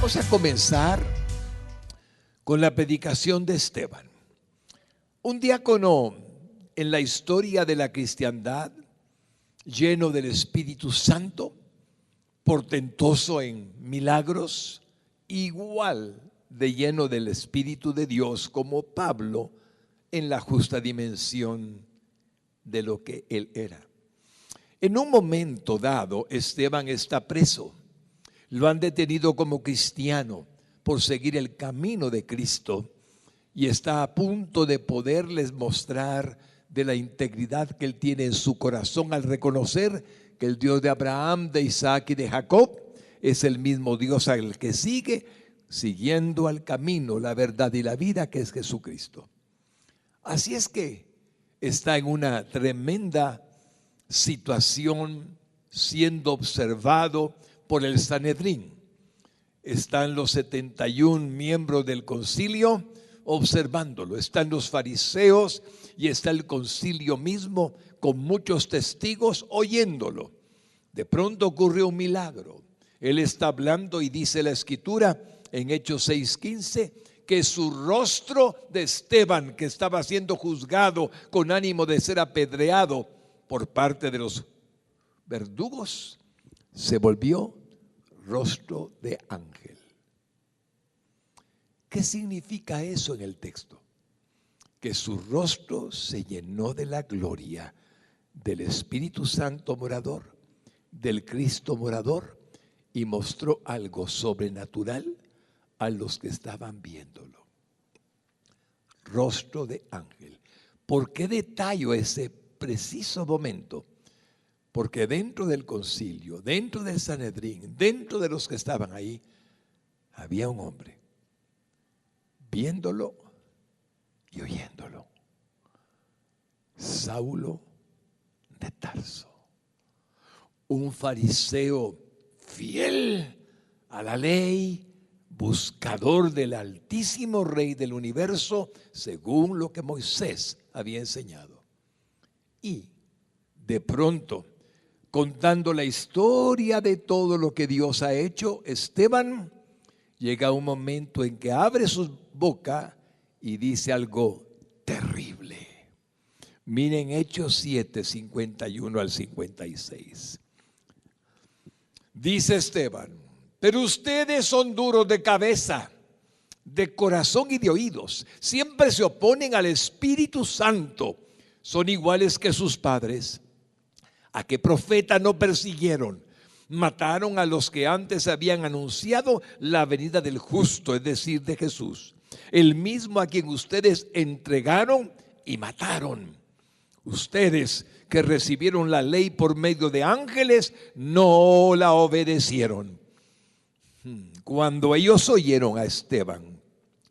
Vamos a comenzar con la predicación de Esteban, un diácono en la historia de la cristiandad, lleno del Espíritu Santo, portentoso en milagros, igual de lleno del Espíritu de Dios como Pablo en la justa dimensión de lo que él era. En un momento dado, Esteban está preso. Lo han detenido como cristiano por seguir el camino de Cristo y está a punto de poderles mostrar de la integridad que él tiene en su corazón al reconocer que el Dios de Abraham, de Isaac y de Jacob es el mismo Dios al que sigue, siguiendo al camino, la verdad y la vida, que es Jesucristo. Así es que está en una tremenda situación, siendo observado por el Sanedrín. Están los 71 miembros del concilio observándolo, están los fariseos y está el concilio mismo con muchos testigos oyéndolo. De pronto ocurrió un milagro. Él está hablando y dice la Escritura en Hechos 6:15 que su rostro de Esteban, que estaba siendo juzgado con ánimo de ser apedreado por parte de los verdugos, se volvió rostro de ángel. ¿Qué significa eso en el texto? Que su rostro se llenó de la gloria del Espíritu Santo morador, del Cristo morador, y mostró algo sobrenatural a los que estaban viéndolo. Rostro de ángel. ¿Por qué detallo ese preciso momento? Porque dentro del concilio, dentro del Sanedrín, dentro de los que estaban ahí, había un hombre viéndolo y oyéndolo. Saulo de Tarso, un fariseo fiel a la ley, buscador del altísimo Rey del universo, según lo que Moisés había enseñado. Y de pronto, contando la historia de todo lo que Dios ha hecho, Esteban llega a un momento en que abre su boca y dice algo terrible. Miren Hechos 7, 51 al 56. Dice Esteban: pero ustedes son duros de cabeza, de corazón y de oídos. Siempre se oponen al Espíritu Santo. Son iguales que sus padres. ¿A qué profeta no persiguieron? Mataron a los que antes habían anunciado la venida del justo, es decir, de Jesús, el mismo a quien ustedes entregaron y mataron. Ustedes que recibieron la ley por medio de ángeles, no la obedecieron. Cuando ellos oyeron a Esteban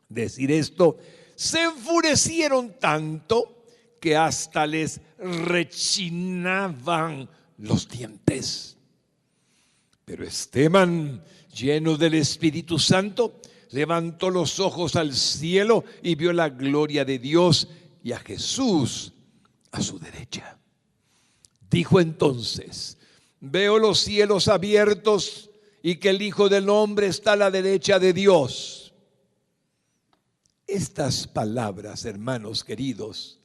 decir esto, se enfurecieron tanto que hasta les rechinaban los dientes. Pero Esteban, lleno del Espíritu Santo, levantó los ojos al cielo y vio la gloria de Dios y a Jesús a su derecha. Dijo entonces: veo los cielos abiertos y que el Hijo del Hombre está a la derecha de Dios. Estas palabras, hermanos queridos,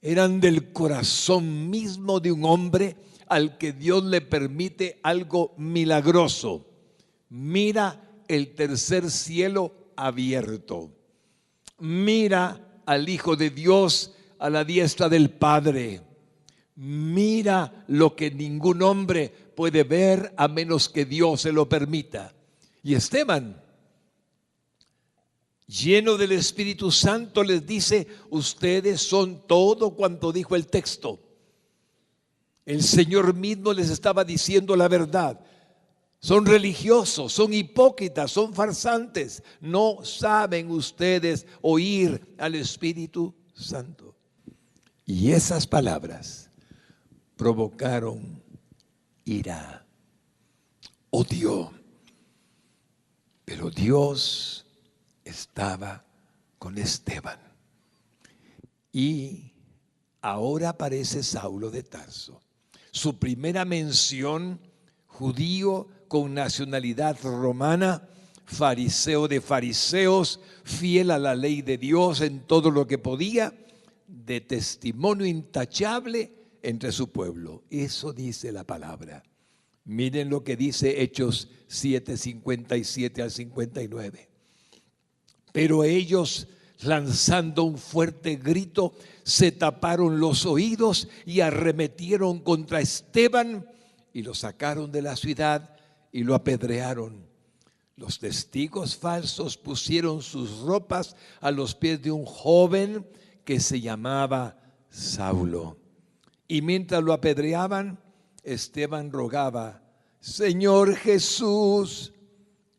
eran del corazón mismo de un hombre al que Dios le permite algo milagroso. Mira el tercer cielo abierto. Mira al Hijo de Dios a la diestra del Padre. Mira lo que ningún hombre puede ver a menos que Dios se lo permita. Y Esteban, lleno del Espíritu Santo, les dice: ustedes son todo cuanto dijo el texto. El Señor mismo les estaba diciendo la verdad. Son religiosos, son hipócritas, son farsantes. No saben ustedes oír al Espíritu Santo. Y esas palabras provocaron ira, odio. Pero Dios estaba con Esteban. Y ahora aparece Saulo de Tarso. Su primera mención, judío con nacionalidad romana, fariseo de fariseos, fiel a la ley de Dios en todo lo que podía, de testimonio intachable entre su pueblo. Eso dice la palabra. Miren lo que dice Hechos 7, 57 al 59. Pero ellos, lanzando un fuerte grito, se taparon los oídos y arremetieron contra Esteban y lo sacaron de la ciudad y lo apedrearon. Los testigos falsos pusieron sus ropas a los pies de un joven que se llamaba Saulo. Y mientras lo apedreaban, Esteban rogaba: Señor Jesús,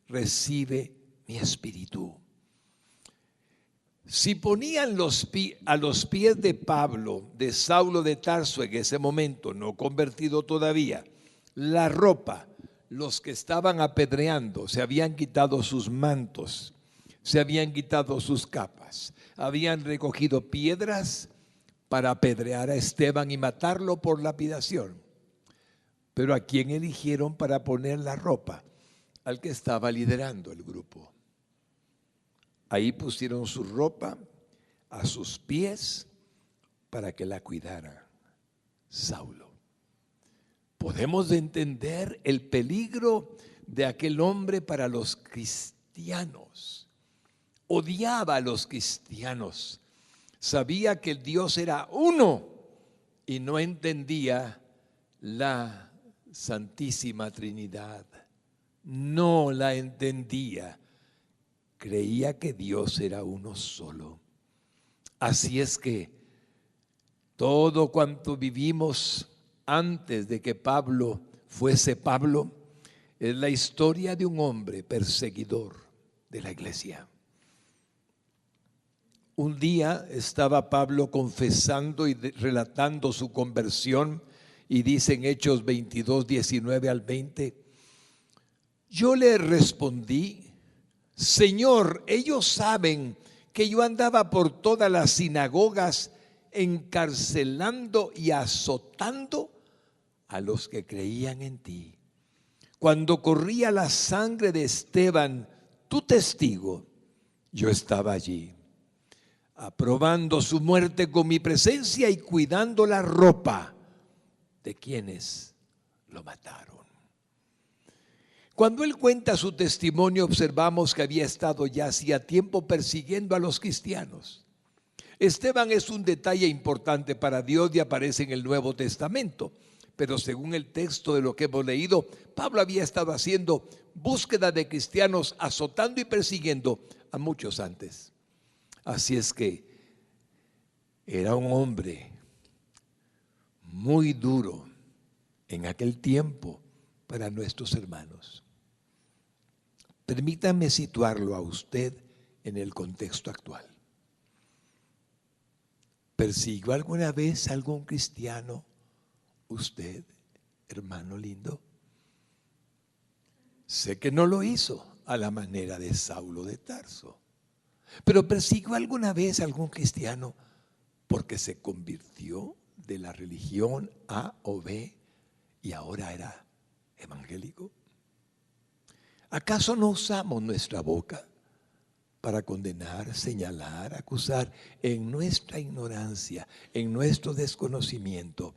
recibe mi espíritu. Si ponían a los pies de Pablo, de Saulo de Tarso en ese momento, no convertido todavía, la ropa, los que estaban apedreando se habían quitado sus mantos, se habían quitado sus capas, habían recogido piedras para apedrear a Esteban y matarlo por lapidación. Pero ¿a quién eligieron para poner la ropa? Al que estaba liderando el grupo. Ahí pusieron su ropa a sus pies para que la cuidara Saulo. Podemos entender el peligro de aquel hombre para los cristianos. Odiaba a los cristianos. Sabía que el Dios era uno y no entendía la Santísima Trinidad. No la entendía. Creía que Dios era uno solo. Así es que todo cuanto vivimos antes de que Pablo fuese Pablo es la historia de un hombre perseguidor de la iglesia. Un día estaba Pablo confesando y relatando su conversión y dice en Hechos 22, 19 al 20: yo le respondí: Señor, ellos saben que yo andaba por todas las sinagogas encarcelando y azotando a los que creían en ti. Cuando corría la sangre de Esteban, tu testigo, yo estaba allí, aprobando su muerte con mi presencia y cuidando la ropa de quienes lo mataron. Cuando él cuenta su testimonio, observamos que había estado ya hacía tiempo persiguiendo a los cristianos. Esteban es un detalle importante para Dios y aparece en el Nuevo Testamento, pero según el texto de lo que hemos leído, Pablo había estado haciendo búsqueda de cristianos, azotando y persiguiendo a muchos antes. Así es que era un hombre muy duro en aquel tiempo para nuestros hermanos. Permítame situarlo a usted en el contexto actual. ¿Persiguió alguna vez a algún cristiano usted, hermano lindo? Sé que no lo hizo a la manera de Saulo de Tarso, pero ¿persiguió alguna vez a algún cristiano porque se convirtió de la religión A o B y ahora era evangélico? ¿Acaso no usamos nuestra boca para condenar, señalar, acusar en nuestra ignorancia, en nuestro desconocimiento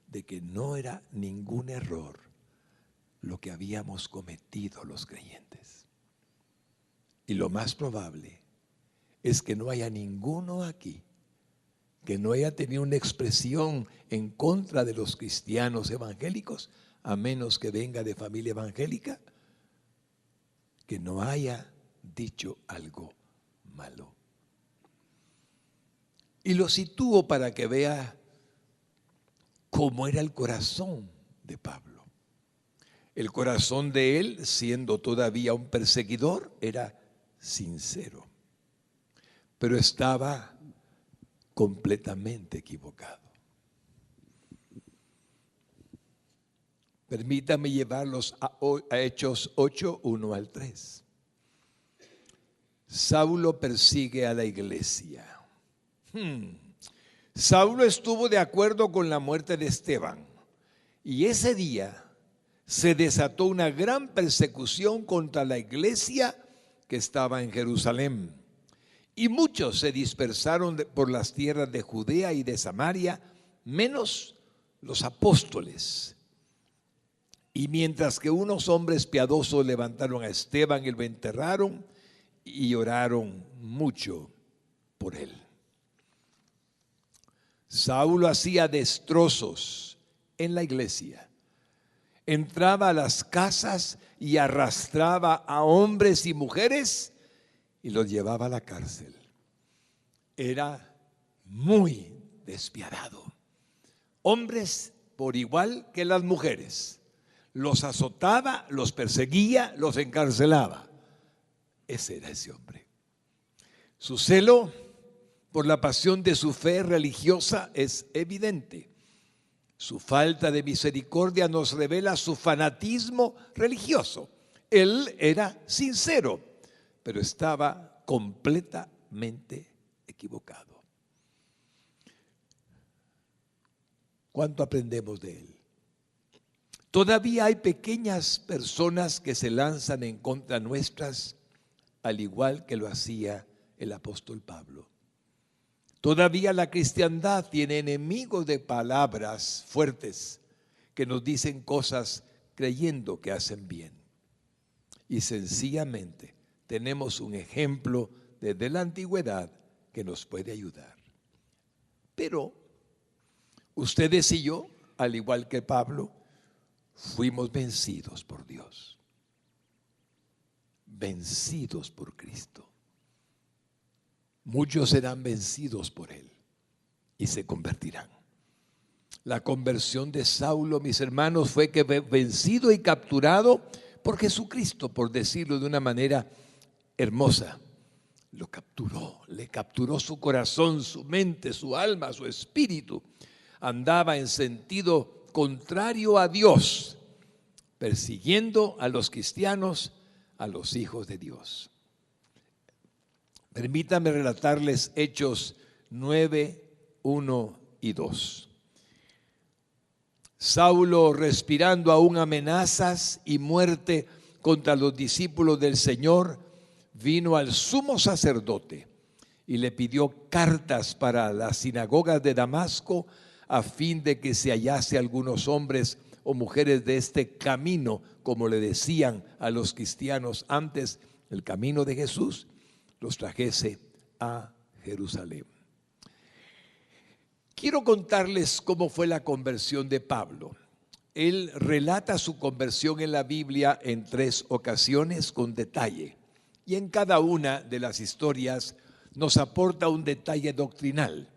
de que no era ningún error lo que habíamos cometido los creyentes? Y lo más probable es que no haya ninguno aquí que no haya tenido una expresión en contra de los cristianos evangélicos, a menos que venga de familia evangélica, que no haya dicho algo malo. Y lo sitúo para que vea cómo era el corazón de Pablo. El corazón de él, siendo todavía un perseguidor, era sincero, pero estaba completamente equivocado. Permítame llevarlos a Hechos 8, 1 al 3. Saulo persigue a la iglesia. Saulo estuvo de acuerdo con la muerte de Esteban, y ese día se desató una gran persecución contra la iglesia que estaba en Jerusalén. Y muchos se dispersaron por las tierras de Judea y de Samaria, menos los apóstoles. Y mientras que unos hombres piadosos levantaron a Esteban y lo enterraron y oraron mucho por él. Saulo hacía destrozos en la iglesia. Entraba a las casas y arrastraba a hombres y mujeres y los llevaba a la cárcel. Era muy despiadado. Hombres por igual que las mujeres. Los azotaba, los perseguía, los encarcelaba. Ese era ese hombre. Su celo por la pasión de su fe religiosa es evidente. Su falta de misericordia nos revela su fanatismo religioso. Él era sincero, pero estaba completamente equivocado. ¿Cuánto aprendemos de él? Todavía hay pequeñas personas que se lanzan en contra nuestras, al igual que lo hacía el apóstol Pablo. Todavía la cristiandad tiene enemigos de palabras fuertes que nos dicen cosas creyendo que hacen bien. Y sencillamente tenemos un ejemplo desde la antigüedad que nos puede ayudar. Pero ustedes y yo, al igual que Pablo, fuimos vencidos por Dios, vencidos por Cristo. Muchos serán vencidos por Él y se convertirán. La conversión de Saulo, mis hermanos, fue que vencido y capturado por Jesucristo, por decirlo de una manera hermosa. Lo capturó, le capturó su corazón, su mente, su alma, su espíritu. Andaba en sentido contrario a Dios, persiguiendo a los cristianos, a los hijos de Dios. Permítanme relatarles Hechos 9, 1 y 2. Saulo, respirando aún amenazas y muerte contra los discípulos del Señor, vino al sumo sacerdote y le pidió cartas para las sinagogas de Damasco, a fin de que se hallase algunos hombres o mujeres de este camino, como le decían a los cristianos antes, el camino de Jesús, los trajese a Jerusalén. Quiero contarles cómo fue la conversión de Pablo. Él relata su conversión en la Biblia en 3 ocasiones con detalle, y en cada una de las historias nos aporta un detalle doctrinal.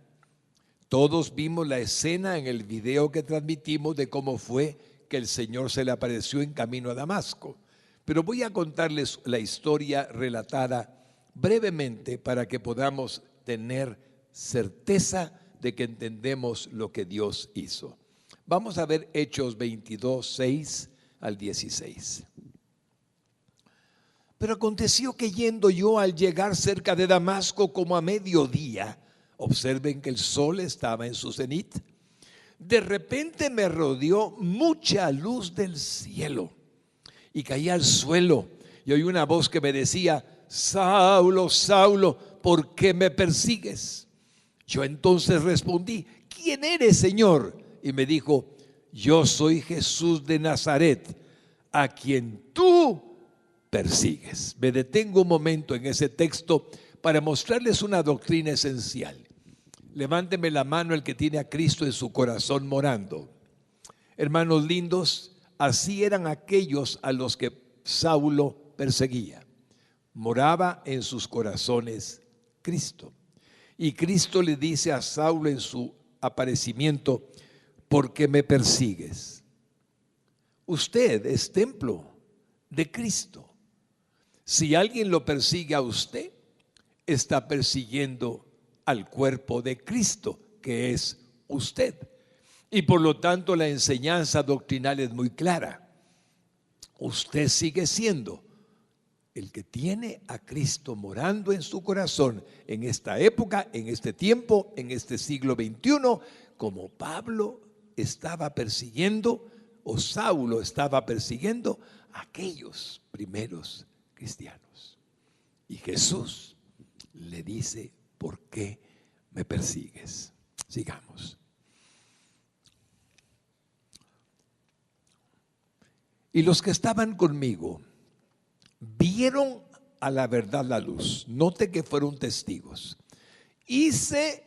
Todos vimos la escena en el video que transmitimos de cómo fue que el Señor se le apareció en camino a Damasco. Pero voy a contarles la historia relatada brevemente para que podamos tener certeza de que entendemos lo que Dios hizo. Vamos a ver Hechos 22, 6 al 16. Pero aconteció que yendo yo al llegar cerca de Damasco como a mediodía, observen que el sol estaba en su cenit, de repente me rodeó mucha luz del cielo y caí al suelo y oí una voz que me decía: Saulo, Saulo, ¿por qué me persigues? Yo entonces respondí: ¿quién eres, Señor? Y me dijo: yo soy Jesús de Nazaret, a quien tú persigues. Me detengo un momento en ese texto para mostrarles una doctrina esencial. Levánteme la mano el que tiene a Cristo en su corazón morando. Hermanos lindos, así eran aquellos a los que Saulo perseguía. Moraba en sus corazones Cristo. Y Cristo le dice a Saulo en su aparecimiento: ¿por qué me persigues? Usted es templo de Cristo. Si alguien lo persigue a usted, está persiguiendo al cuerpo de Cristo, que es usted. Y por lo tanto la enseñanza doctrinal es muy clara. Usted sigue siendo el que tiene a Cristo morando en su corazón en esta época, en este tiempo, en este siglo XXI, como Pablo estaba persiguiendo, o Saulo estaba persiguiendo a aquellos primeros cristianos. Y Jesús le dice, ¿por qué me persigues? Sigamos. Y los que estaban conmigo vieron a la verdad la luz. Note que fueron testigos. Y se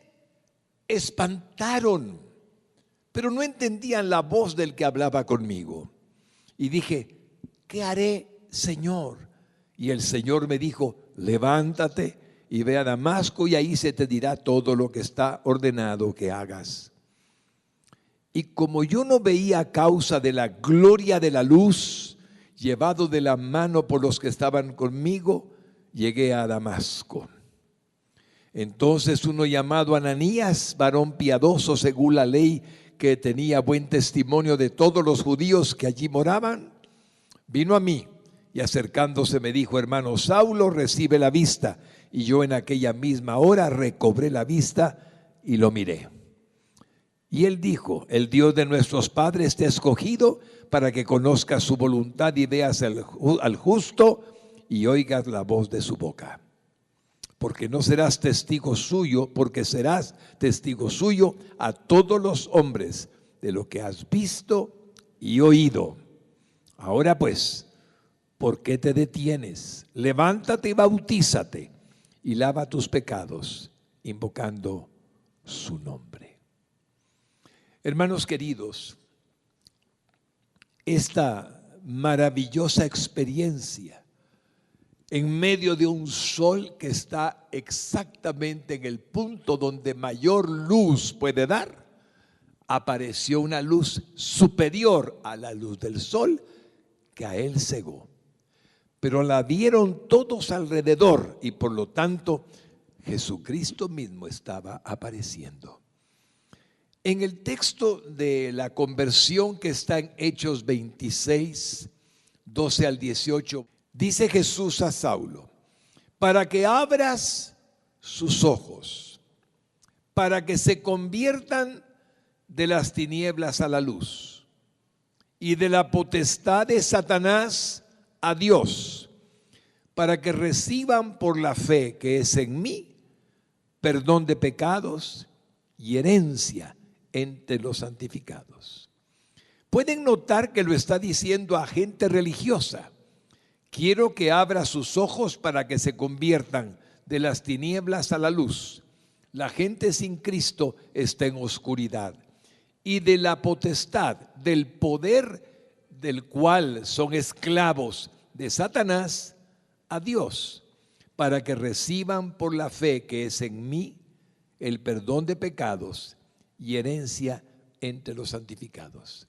espantaron, pero no entendían la voz del que hablaba conmigo. Y dije, ¿qué haré, Señor? Y el Señor me dijo, levántate y ve a Damasco, y ahí se te dirá todo lo que está ordenado que hagas. Y como yo no veía a causa de la gloria de la luz, llevado de la mano por los que estaban conmigo, llegué a Damasco. Entonces uno llamado Ananías, varón piadoso según la ley, que tenía buen testimonio de todos los judíos que allí moraban, vino a mí y acercándose me dijo, hermano Saulo, recibe la vista. Y yo en aquella misma hora recobré la vista y lo miré. Y él dijo, el Dios de nuestros padres te ha escogido para que conozcas su voluntad y veas al justo y oigas la voz de su boca. Porque serás testigo suyo a todos los hombres de lo que has visto y oído. Ahora pues, ¿por qué te detienes? Levántate y bautízate y lava tus pecados, invocando su nombre. Hermanos queridos, esta maravillosa experiencia en medio de un sol que está exactamente en el punto donde mayor luz puede dar, apareció una luz superior a la luz del sol que a él cegó. Pero la vieron todos alrededor y por lo tanto Jesucristo mismo estaba apareciendo. En el texto de la conversión que está en Hechos 26, 12 al 18, dice Jesús a Saulo, para que abras sus ojos, para que se conviertan de las tinieblas a la luz y de la potestad de Satanás a Dios, para que reciban por la fe que es en mí perdón de pecados y herencia entre los santificados. Pueden notar que lo está diciendo a gente religiosa. Quiero que abra sus ojos para que se conviertan de las tinieblas a la luz. La gente sin Cristo está en oscuridad. Y de la potestad, del poder del cual son esclavos de Satanás, a Dios, para que reciban por la fe que es en mí el perdón de pecados y herencia entre los santificados.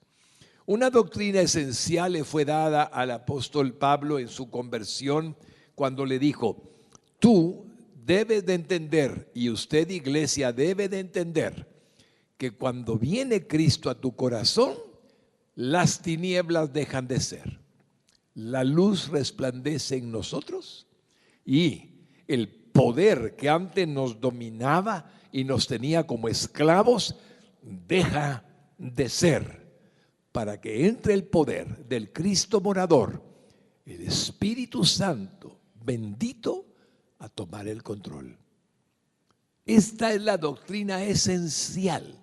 Una doctrina esencial le fue dada al apóstol Pablo en su conversión cuando le dijo, tú debes de entender, y usted, iglesia, debe de entender que cuando viene Cristo a tu corazón, las tinieblas dejan de ser. La luz resplandece en nosotros y el poder que antes nos dominaba y nos tenía como esclavos deja de ser, para que entre el poder del Cristo morador, el Espíritu Santo bendito, a tomar el control. Esta es la doctrina esencial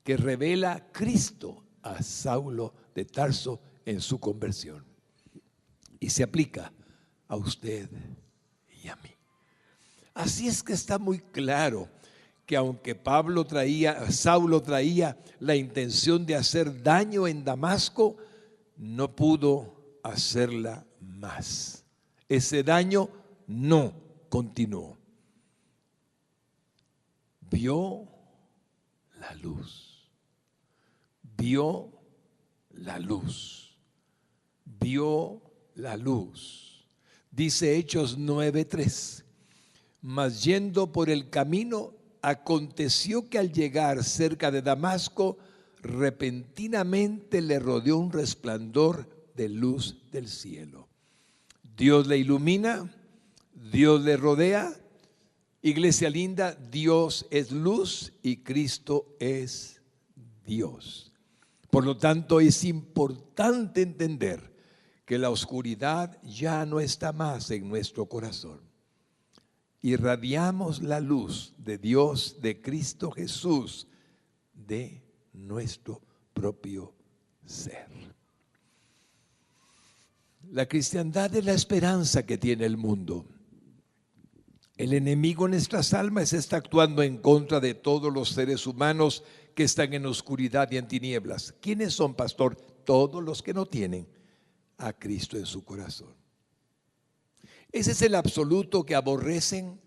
que revela Cristo a Saulo de Tarso en su conversión y se aplica a usted y a mí. Así es que está muy claro que aunque Saulo traía la intención de hacer daño en Damasco, no pudo hacerla más. Ese daño no continuó. Vio la luz, vio la luz, vio la luz. Dice Hechos 9:3, mas yendo por el camino, aconteció que al llegar cerca de Damasco, repentinamente le rodeó un resplandor de luz del cielo. Dios le ilumina, Dios le rodea. Iglesia linda, Dios es luz y Cristo es Dios. Por lo tanto, es importante entender que la oscuridad ya no está más en nuestro corazón. irradiamos la luz de Dios, de Cristo Jesús, de nuestro propio ser. La cristiandad es la esperanza que tiene el mundo. El enemigo en nuestras almas está actuando en contra de todos los seres humanos que están en oscuridad y en tinieblas. ¿Quiénes son, pastor? Todos los que no tienen a Cristo en su corazón. Ese es el absoluto que aborrecen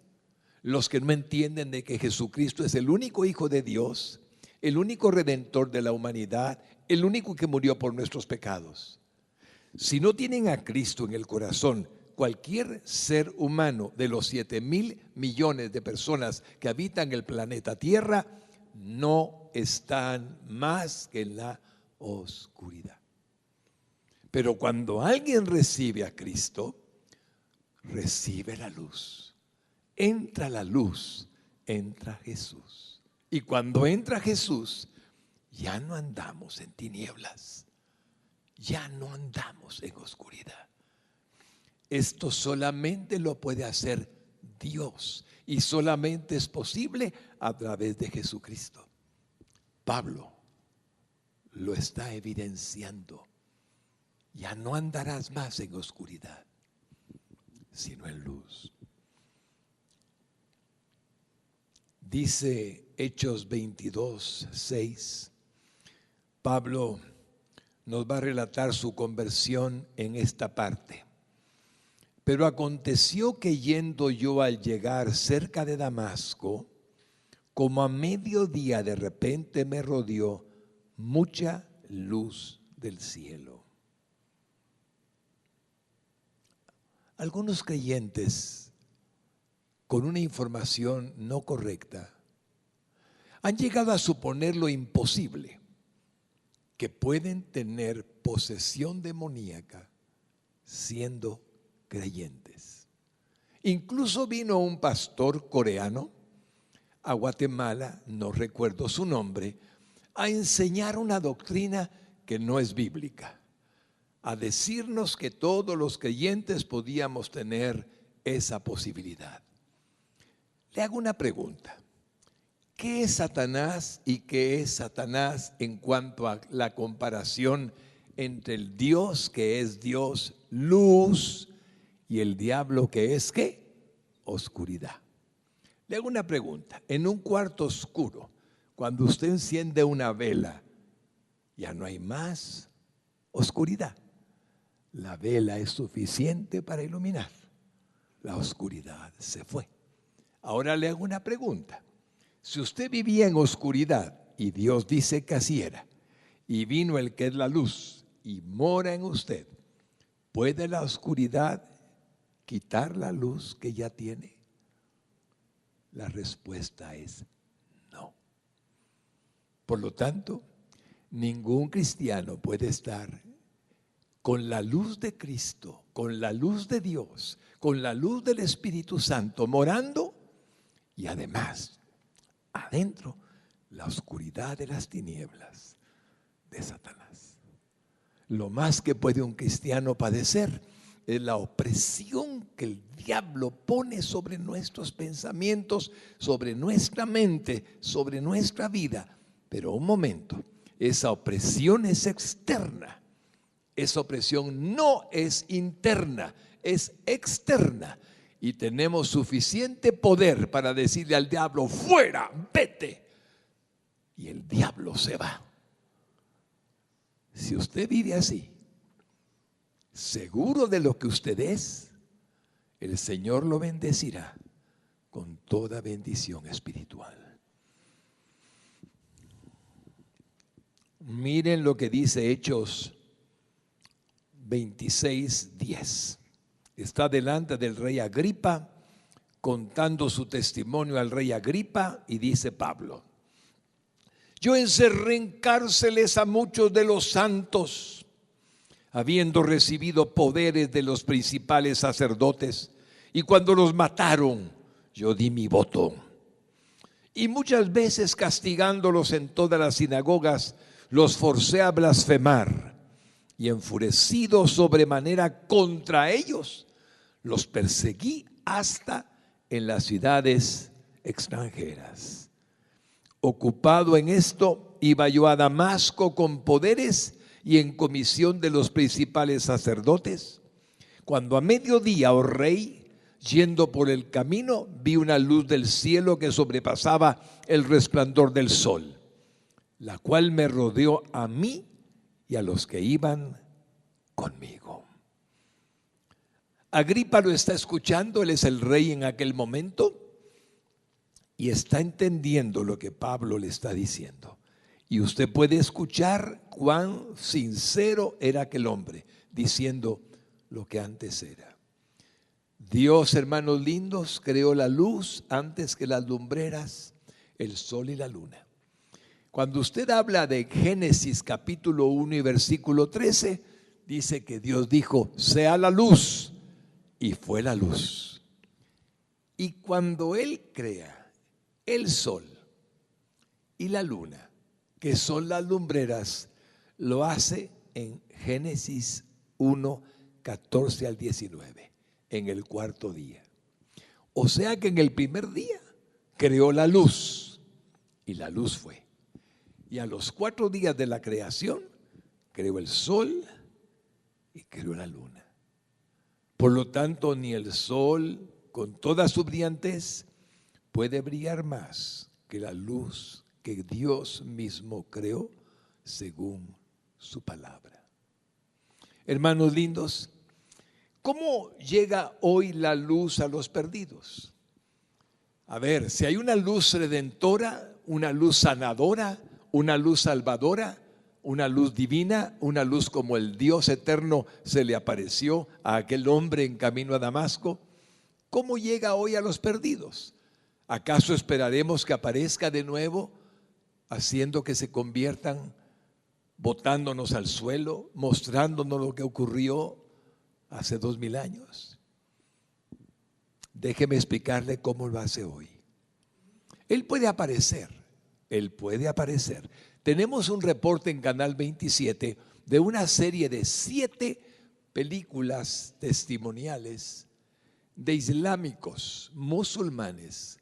los que no entienden de que Jesucristo es el único Hijo de Dios, el único Redentor de la humanidad, el único que murió por nuestros pecados. Si no tienen a Cristo en el corazón, cualquier ser humano de los 7,000 millones de personas que habitan el planeta Tierra no están más que en la oscuridad. Pero cuando alguien recibe a Cristo, recibe la luz. Entra la luz, entra Jesús. Y cuando entra Jesús, ya no andamos en tinieblas, ya no andamos en oscuridad. Esto solamente lo puede hacer Dios y solamente es posible a través de Jesucristo. Pablo lo está evidenciando. Ya no andarás más en oscuridad, sino en luz. Dice Hechos 22:6. Pablo nos va a relatar su conversión en esta parte. Pero aconteció que yendo yo al llegar cerca de Damasco, como a mediodía de repente me rodeó mucha luz del cielo. Algunos creyentes con una información no correcta han llegado a suponer lo imposible, que pueden tener posesión demoníaca siendo creyentes. Incluso vino un pastor coreano a Guatemala, no recuerdo su nombre, a enseñar una doctrina que no es bíblica, a decirnos que todos los creyentes podíamos tener esa posibilidad. Le hago una pregunta. ¿Qué es Satanás y qué es Satanás en cuanto a la comparación entre el Dios que es Dios, luz, y el diablo que es ¿qué? Oscuridad? Le hago una pregunta. En un cuarto oscuro, cuando usted enciende una vela, ya no hay más oscuridad. La vela es suficiente para iluminar. La oscuridad se fue. Ahora le hago una pregunta. Si usted vivía en oscuridad y Dios dice que así era, y vino el que es la luz y mora en usted, ¿puede la oscuridad quitar la luz que ya tiene? La respuesta es no. Por lo tanto, ningún cristiano puede estar con la luz de Cristo, con la luz de Dios, con la luz del Espíritu Santo morando y además adentro la oscuridad de las tinieblas de Satanás. Lo más que puede un cristiano padecer es la opresión que el diablo pone sobre nuestros pensamientos, sobre nuestra mente, sobre nuestra vida. Pero un momento, esa opresión es externa. Esa opresión no es interna, es externa. Y tenemos suficiente poder para decirle al diablo, fuera, vete. Y el diablo se va. Si usted vive así, seguro de lo que usted es, el Señor lo bendecirá con toda bendición espiritual. Miren lo que dice Hechos 26:10. Está delante del rey Agripa, contando su testimonio al rey Agripa, y dice Pablo: yo encerré en cárceles a muchos de los santos, habiendo recibido poderes de los principales sacerdotes, y cuando los mataron, yo di mi voto. Y muchas veces castigándolos en todas las sinagogas, los forcé a blasfemar, y enfurecido sobremanera contra ellos, los perseguí hasta en las ciudades extranjeras. Ocupado en esto, iba yo a Damasco con poderes y en comisión de los principales sacerdotes. Cuando a mediodía, oh rey, yendo por el camino, vi una luz del cielo que sobrepasaba el resplandor del sol, la cual me rodeó a mí y a los que iban conmigo. Agripa lo está escuchando, él es el rey en aquel momento y está entendiendo lo que Pablo le está diciendo. Y usted puede escuchar cuán sincero era aquel hombre diciendo lo que antes era. Dios, hermanos lindos, creó la luz antes que las lumbreras, el sol y la luna. Cuando usted habla de Génesis capítulo 1 y versículo 13, dice que Dios dijo, sea la luz, y fue la luz. Y cuando Él crea el sol y la luna, que son las lumbreras, lo hace en Génesis 1, 14 al 19, en el cuarto día. O sea que en el primer día creó la luz, y la luz fue. Y a los 4 días de la creación, creó el sol y creó la luna. Por lo tanto, ni el sol, con toda su brillantez, puede brillar más que la luz que Dios mismo creó según su palabra. Hermanos lindos, ¿cómo llega hoy la luz a los perdidos? A ver, si hay una luz redentora, una luz sanadora, una luz salvadora, una luz divina, una luz como el Dios eterno se le apareció a aquel hombre en camino a Damasco, ¿cómo llega hoy a los perdidos? ¿Acaso esperaremos que aparezca de nuevo, haciendo que se conviertan, botándonos al suelo, mostrándonos lo que ocurrió hace 2000 años? Déjeme explicarle cómo lo hace hoy. Él puede aparecer. Tenemos un reporte en Canal 27 de una serie de 7 películas testimoniales de islámicos, musulmanes,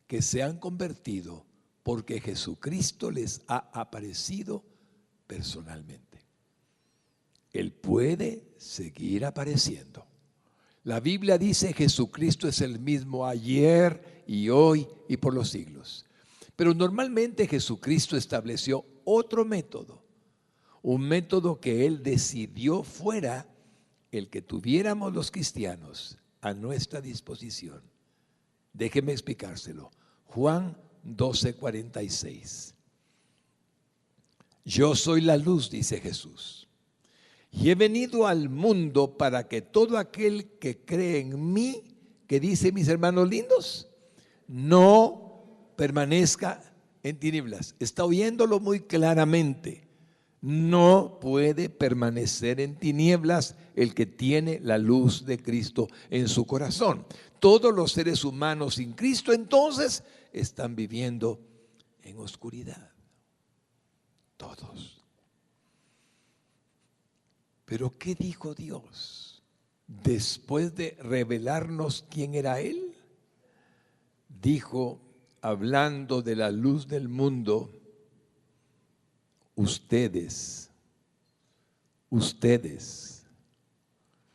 que se han convertido porque Jesucristo les ha aparecido personalmente. Él puede seguir apareciendo. La Biblia dice Jesucristo es el mismo ayer y hoy y por los siglos. Pero normalmente Jesucristo estableció otro método, un método que Él decidió fuera el que tuviéramos los cristianos a nuestra disposición. Déjeme explicárselo. Juan 12:46. Yo soy la luz, dice Jesús, y he venido al mundo para que todo aquel que cree en mí, que dice mis hermanos lindos, no permanezca en tinieblas. Está oyéndolo muy claramente. No puede permanecer en tinieblas el que tiene la luz de Cristo en su corazón. Todos los seres humanos sin Cristo entonces están viviendo en oscuridad. Todos. Pero ¿qué dijo Dios después de revelarnos quién era Él? Dijo, hablando de la luz del mundo, ustedes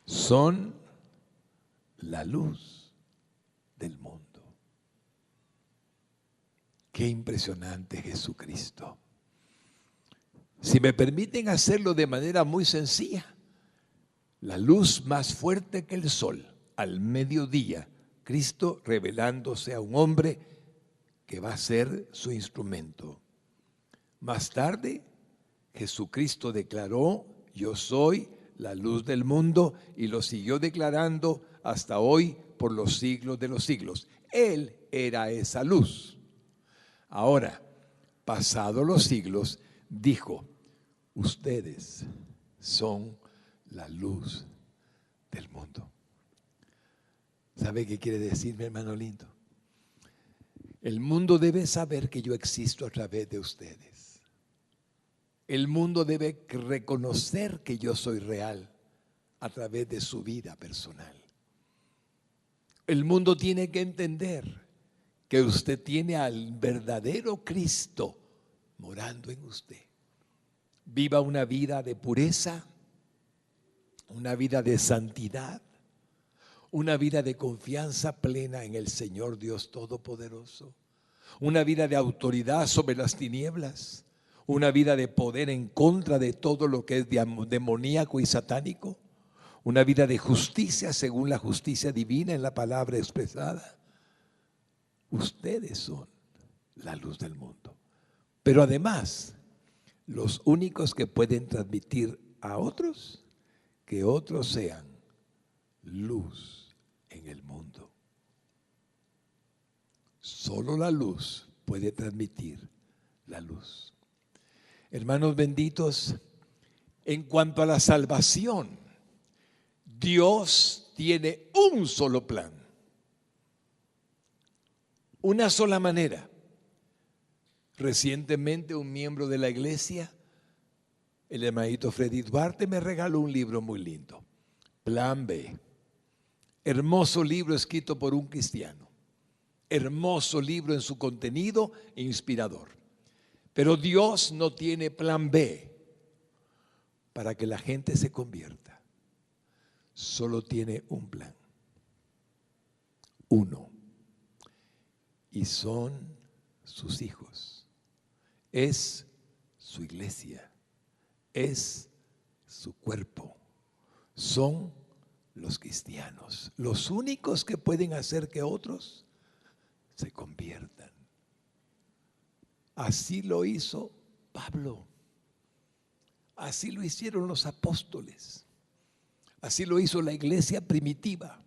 son la luz del mundo. Qué impresionante Jesucristo. Si me permiten hacerlo de manera muy sencilla, la luz más fuerte que el sol, al mediodía, Cristo revelándose a un hombre que va a ser su instrumento. Más tarde, Jesucristo declaró, yo soy la luz del mundo, y lo siguió declarando hasta hoy por los siglos de los siglos. Él era esa luz. Ahora, pasados los siglos, dijo, ustedes son la luz del mundo. ¿Sabe qué quiere decir, mi hermano lindo? El mundo debe saber que yo existo a través de ustedes. El mundo debe reconocer que yo soy real a través de su vida personal. El mundo tiene que entender que usted tiene al verdadero Cristo morando en usted. Viva una vida de pureza, una vida de santidad, una vida de confianza plena en el Señor Dios Todopoderoso, una vida de autoridad sobre las tinieblas, una vida de poder en contra de todo lo que es demoníaco y satánico, una vida de justicia según la justicia divina en la palabra expresada. Ustedes son la luz del mundo. Pero además, los únicos que pueden transmitir a otros, que otros sean luz en el mundo. Solo la luz puede transmitir la luz. Hermanos benditos, en cuanto a la salvación, Dios tiene un solo plan, una sola manera. Recientemente un miembro de la iglesia, el hermanito Freddy Duarte, me regaló un libro muy lindo, Plan B. Hermoso libro escrito por un cristiano, hermoso libro en su contenido e inspirador. Pero Dios no tiene plan B para que la gente se convierta. Solo tiene un plan, uno, y son sus hijos. Es su iglesia, es su cuerpo, son los cristianos, los únicos que pueden hacer que otros se conviertan. Así lo hizo Pablo, así lo hicieron los apóstoles, así lo hizo la iglesia primitiva,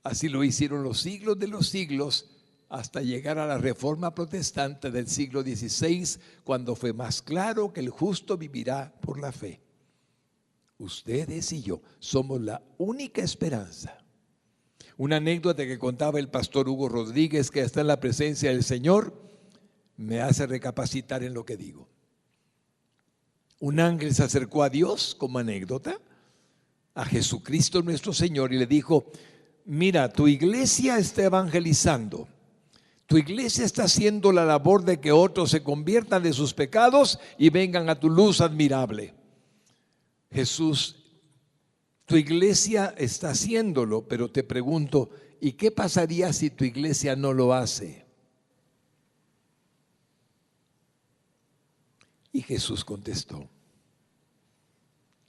así lo hicieron los siglos de los siglos, hasta llegar a la Reforma Protestante del siglo XVI, cuando fue más claro que el justo vivirá por la fe. Ustedes y yo somos la única esperanza. Una anécdota que contaba el pastor Hugo Rodríguez, que está en la presencia del Señor, me hace recapacitar en lo que digo. Un ángel se acercó a Dios, como anécdota, a Jesucristo nuestro Señor, y le dijo: mira, tu iglesia está evangelizando. Tu iglesia está haciendo la labor de que otros se conviertan de sus pecados y vengan a tu luz admirable. Jesús, tu iglesia está haciéndolo, pero te pregunto, ¿y qué pasaría si tu iglesia no lo hace? Y Jesús contestó: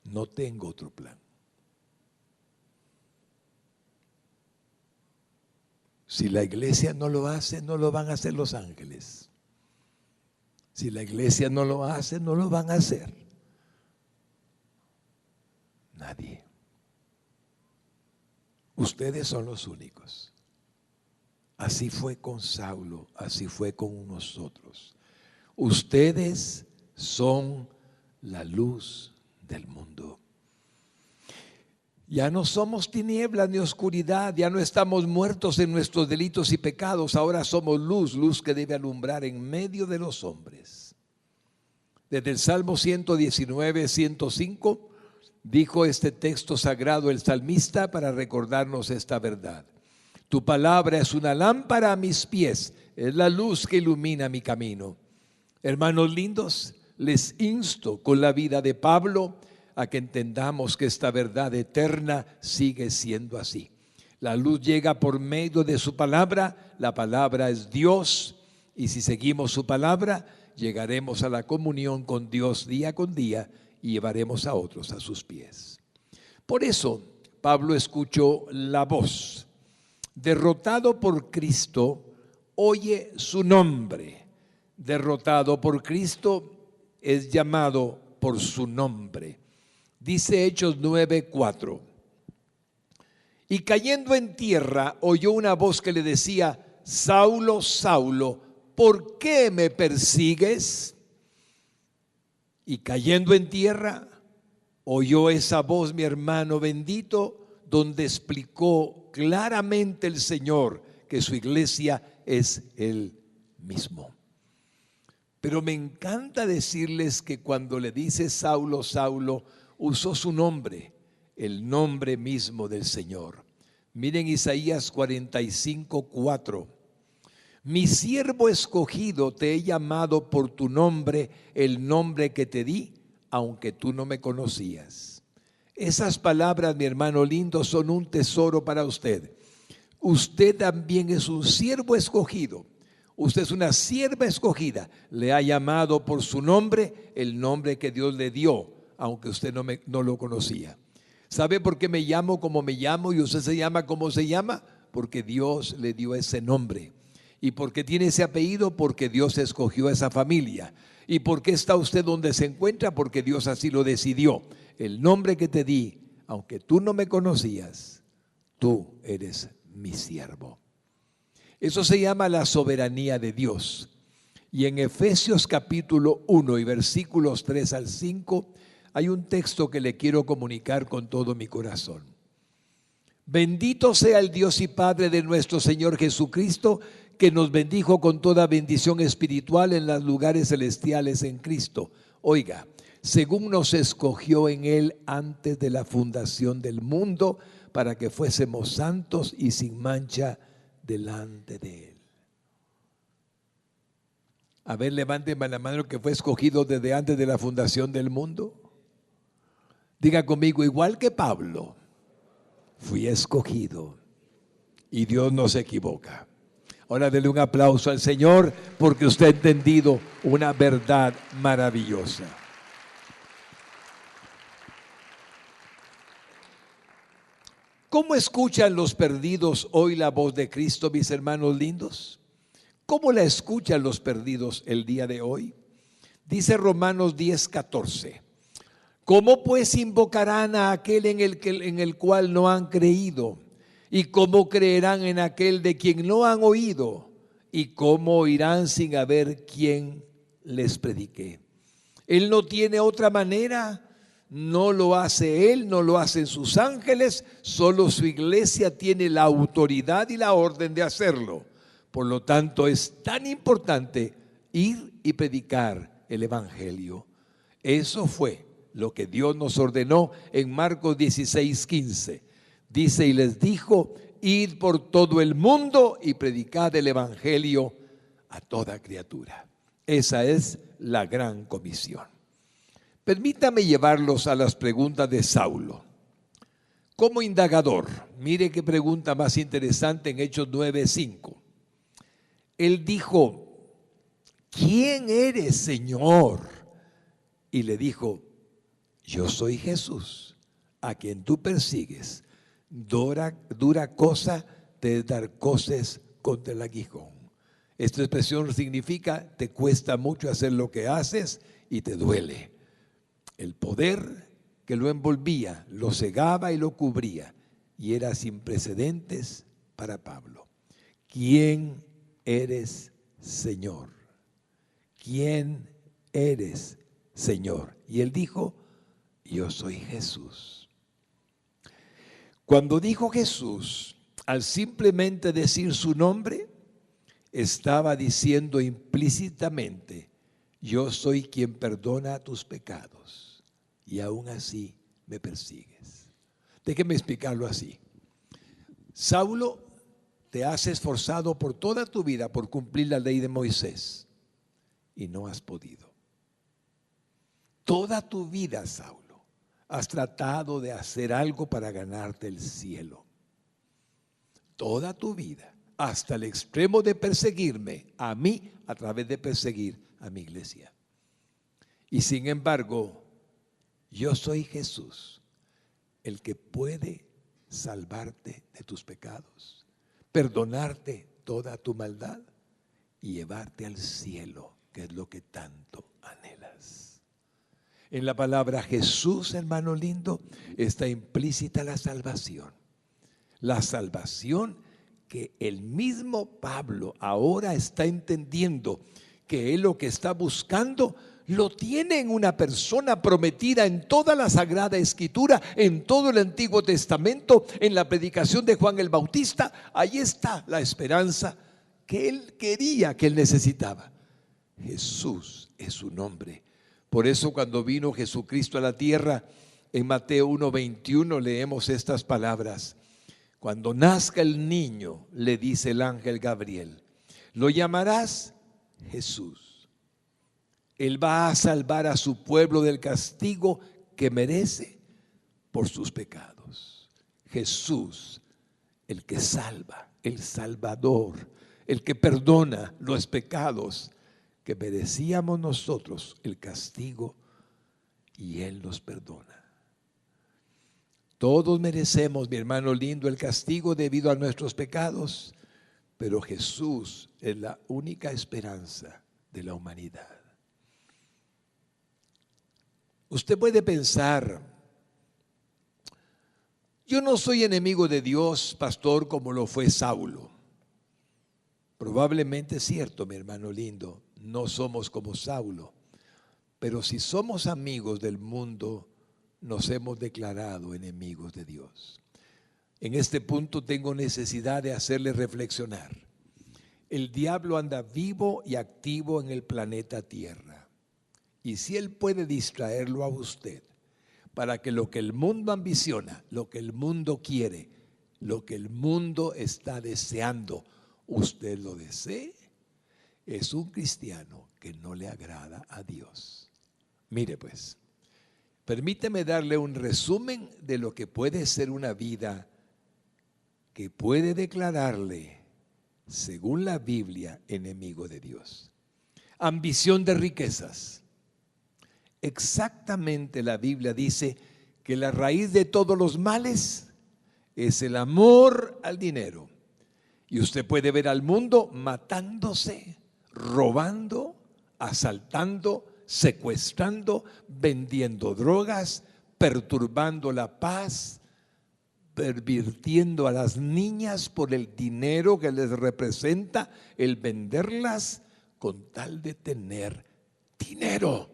no tengo otro plan. Si la iglesia no lo hace, no lo van a hacer los ángeles. Si la iglesia no lo hace, no lo van a hacer nadie. Ustedes son los únicos. Así fue con Saulo, así fue con nosotros. Ustedes son la luz del mundo. Ya no somos tinieblas ni oscuridad, ya no estamos muertos en nuestros delitos y pecados, ahora somos luz, luz que debe alumbrar en medio de los hombres. Desde el Salmo 119, 105, dijo este texto sagrado el salmista para recordarnos esta verdad. Tu palabra es una lámpara a mis pies, es la luz que ilumina mi camino. Hermanos lindos, les insto con la vida de Pablo a que entendamos que esta verdad eterna sigue siendo así. La luz llega por medio de su palabra, la palabra es Dios, y si seguimos su palabra, llegaremos a la comunión con Dios día con día y llevaremos a otros a sus pies. Por eso, Pablo escuchó la voz. Derrotado por Cristo, oye su nombre. Derrotado por Cristo, es llamado por su nombre. Dice Hechos 9:4. Y cayendo en tierra, oyó una voz que le decía: Saulo, Saulo, ¿por qué me persigues? Y cayendo en tierra, oyó esa voz, mi hermano bendito, donde explicó claramente el Señor que su iglesia es Él mismo. Pero me encanta decirles que cuando le dice Saulo, Saulo, usó su nombre, el nombre mismo del Señor. Miren Isaías 45:4. Mi siervo escogido, te he llamado por tu nombre, el nombre que te di, aunque tú no me conocías. Esas palabras, mi hermano lindo, son un tesoro para usted. Usted también es un siervo escogido. Usted es una sierva escogida. Le ha llamado por su nombre, el nombre que Dios le dio, aunque usted no lo conocía. ¿Sabe por qué me llamo como me llamo y usted se llama como se llama? Porque Dios le dio ese nombre. ¿Y por qué tiene ese apellido? Porque Dios escogió a esa familia. ¿Y por qué está usted donde se encuentra? Porque Dios así lo decidió. El nombre que te di, aunque tú no me conocías, tú eres mi siervo. Eso se llama la soberanía de Dios. Y en Efesios capítulo 1 y versículos 3 al 5 hay un texto que le quiero comunicar con todo mi corazón. Bendito sea el Dios y Padre de nuestro Señor Jesucristo, que nos bendijo con toda bendición espiritual en los lugares celestiales en Cristo. Oiga, según nos escogió en Él antes de la fundación del mundo, para que fuésemos santos y sin mancha delante de Él. A ver, levánteme la mano que fue escogido desde antes de la fundación del mundo. Diga conmigo, igual que Pablo, fui escogido y Dios no se equivoca. Ahora dele un aplauso al Señor porque usted ha entendido una verdad maravillosa. ¿Cómo escuchan los perdidos hoy la voz de Cristo, mis hermanos lindos? ¿Cómo la escuchan los perdidos el día de hoy? Dice Romanos 10:14. ¿Cómo pues invocarán a aquel en el cual no han creído? ¿Y cómo creerán en aquel de quien no han oído? ¿Y cómo oirán sin haber quien les predique? Él no tiene otra manera, no lo hace Él, no lo hacen sus ángeles, solo su iglesia tiene la autoridad y la orden de hacerlo. Por lo tanto, es tan importante ir y predicar el evangelio. Eso fue lo que Dios nos ordenó en Marcos 16:15. Dice, y les dijo, id por todo el mundo y predicad el evangelio a toda criatura. Esa es la gran comisión. Permítame llevarlos a las preguntas de Saulo. Como indagador, mire qué pregunta más interesante en Hechos 9:5. Él dijo, ¿quién eres, Señor? Y le dijo, yo soy Jesús, a quien tú persigues. Dura cosa de dar coces contra el aguijón. Esta expresión significa, te cuesta mucho hacer lo que haces y te duele. El poder que lo envolvía, lo cegaba y lo cubría, y era sin precedentes para Pablo. ¿Quién eres, Señor? ¿Quién eres, Señor? Y él dijo, yo soy Jesús. Cuando dijo Jesús, al simplemente decir su nombre, estaba diciendo implícitamente, yo soy quien perdona tus pecados y aún así me persigues. Déjeme explicarlo así. Saulo, te has esforzado por toda tu vida por cumplir la ley de Moisés y no has podido. Toda tu vida, Saulo, has tratado de hacer algo para ganarte el cielo. Toda tu vida, hasta el extremo de perseguirme a mí a través de perseguir a mi iglesia. Y sin embargo, yo soy Jesús, el que puede salvarte de tus pecados, perdonarte toda tu maldad y llevarte al cielo, que es lo que tanto anhelas. En la palabra Jesús, hermano lindo, está implícita la salvación. La salvación que el mismo Pablo ahora está entendiendo que él lo que está buscando lo tiene en una persona prometida en toda la Sagrada Escritura, en todo el Antiguo Testamento, en la predicación de Juan el Bautista. Ahí está la esperanza que él quería, que él necesitaba. Jesús es su nombre. Por eso cuando vino Jesucristo a la tierra, en Mateo 1:21 leemos estas palabras. Cuando nazca el niño, le dice el ángel Gabriel, lo llamarás Jesús. Él va a salvar a su pueblo del castigo que merece por sus pecados. Jesús, el que salva, el Salvador, el que perdona los pecados que merecíamos nosotros, el castigo, y Él los perdona. Todos merecemos, mi hermano lindo, el castigo debido a nuestros pecados, pero Jesús es la única esperanza de la humanidad. Usted puede pensar, yo no soy enemigo de Dios, pastor, como lo fue Saulo. Probablemente es cierto, mi hermano lindo, no somos como Saulo, pero si somos amigos del mundo, nos hemos declarado enemigos de Dios. En este punto tengo necesidad de hacerle reflexionar. El diablo anda vivo y activo en el planeta Tierra. Y si él puede distraerlo a usted para que lo que el mundo ambiciona, lo que el mundo quiere, lo que el mundo está deseando, usted lo desee, es un cristiano que no le agrada a Dios. Mire pues, permíteme darle un resumen de lo que puede ser una vida que puede declararle, según la Biblia, enemigo de Dios. Ambición de riquezas. Exactamente la Biblia dice que la raíz de todos los males es el amor al dinero. Y usted puede ver al mundo matándose, robando, asaltando, secuestrando, vendiendo drogas, perturbando la paz, pervirtiendo a las niñas por el dinero que les representa el venderlas con tal de tener dinero.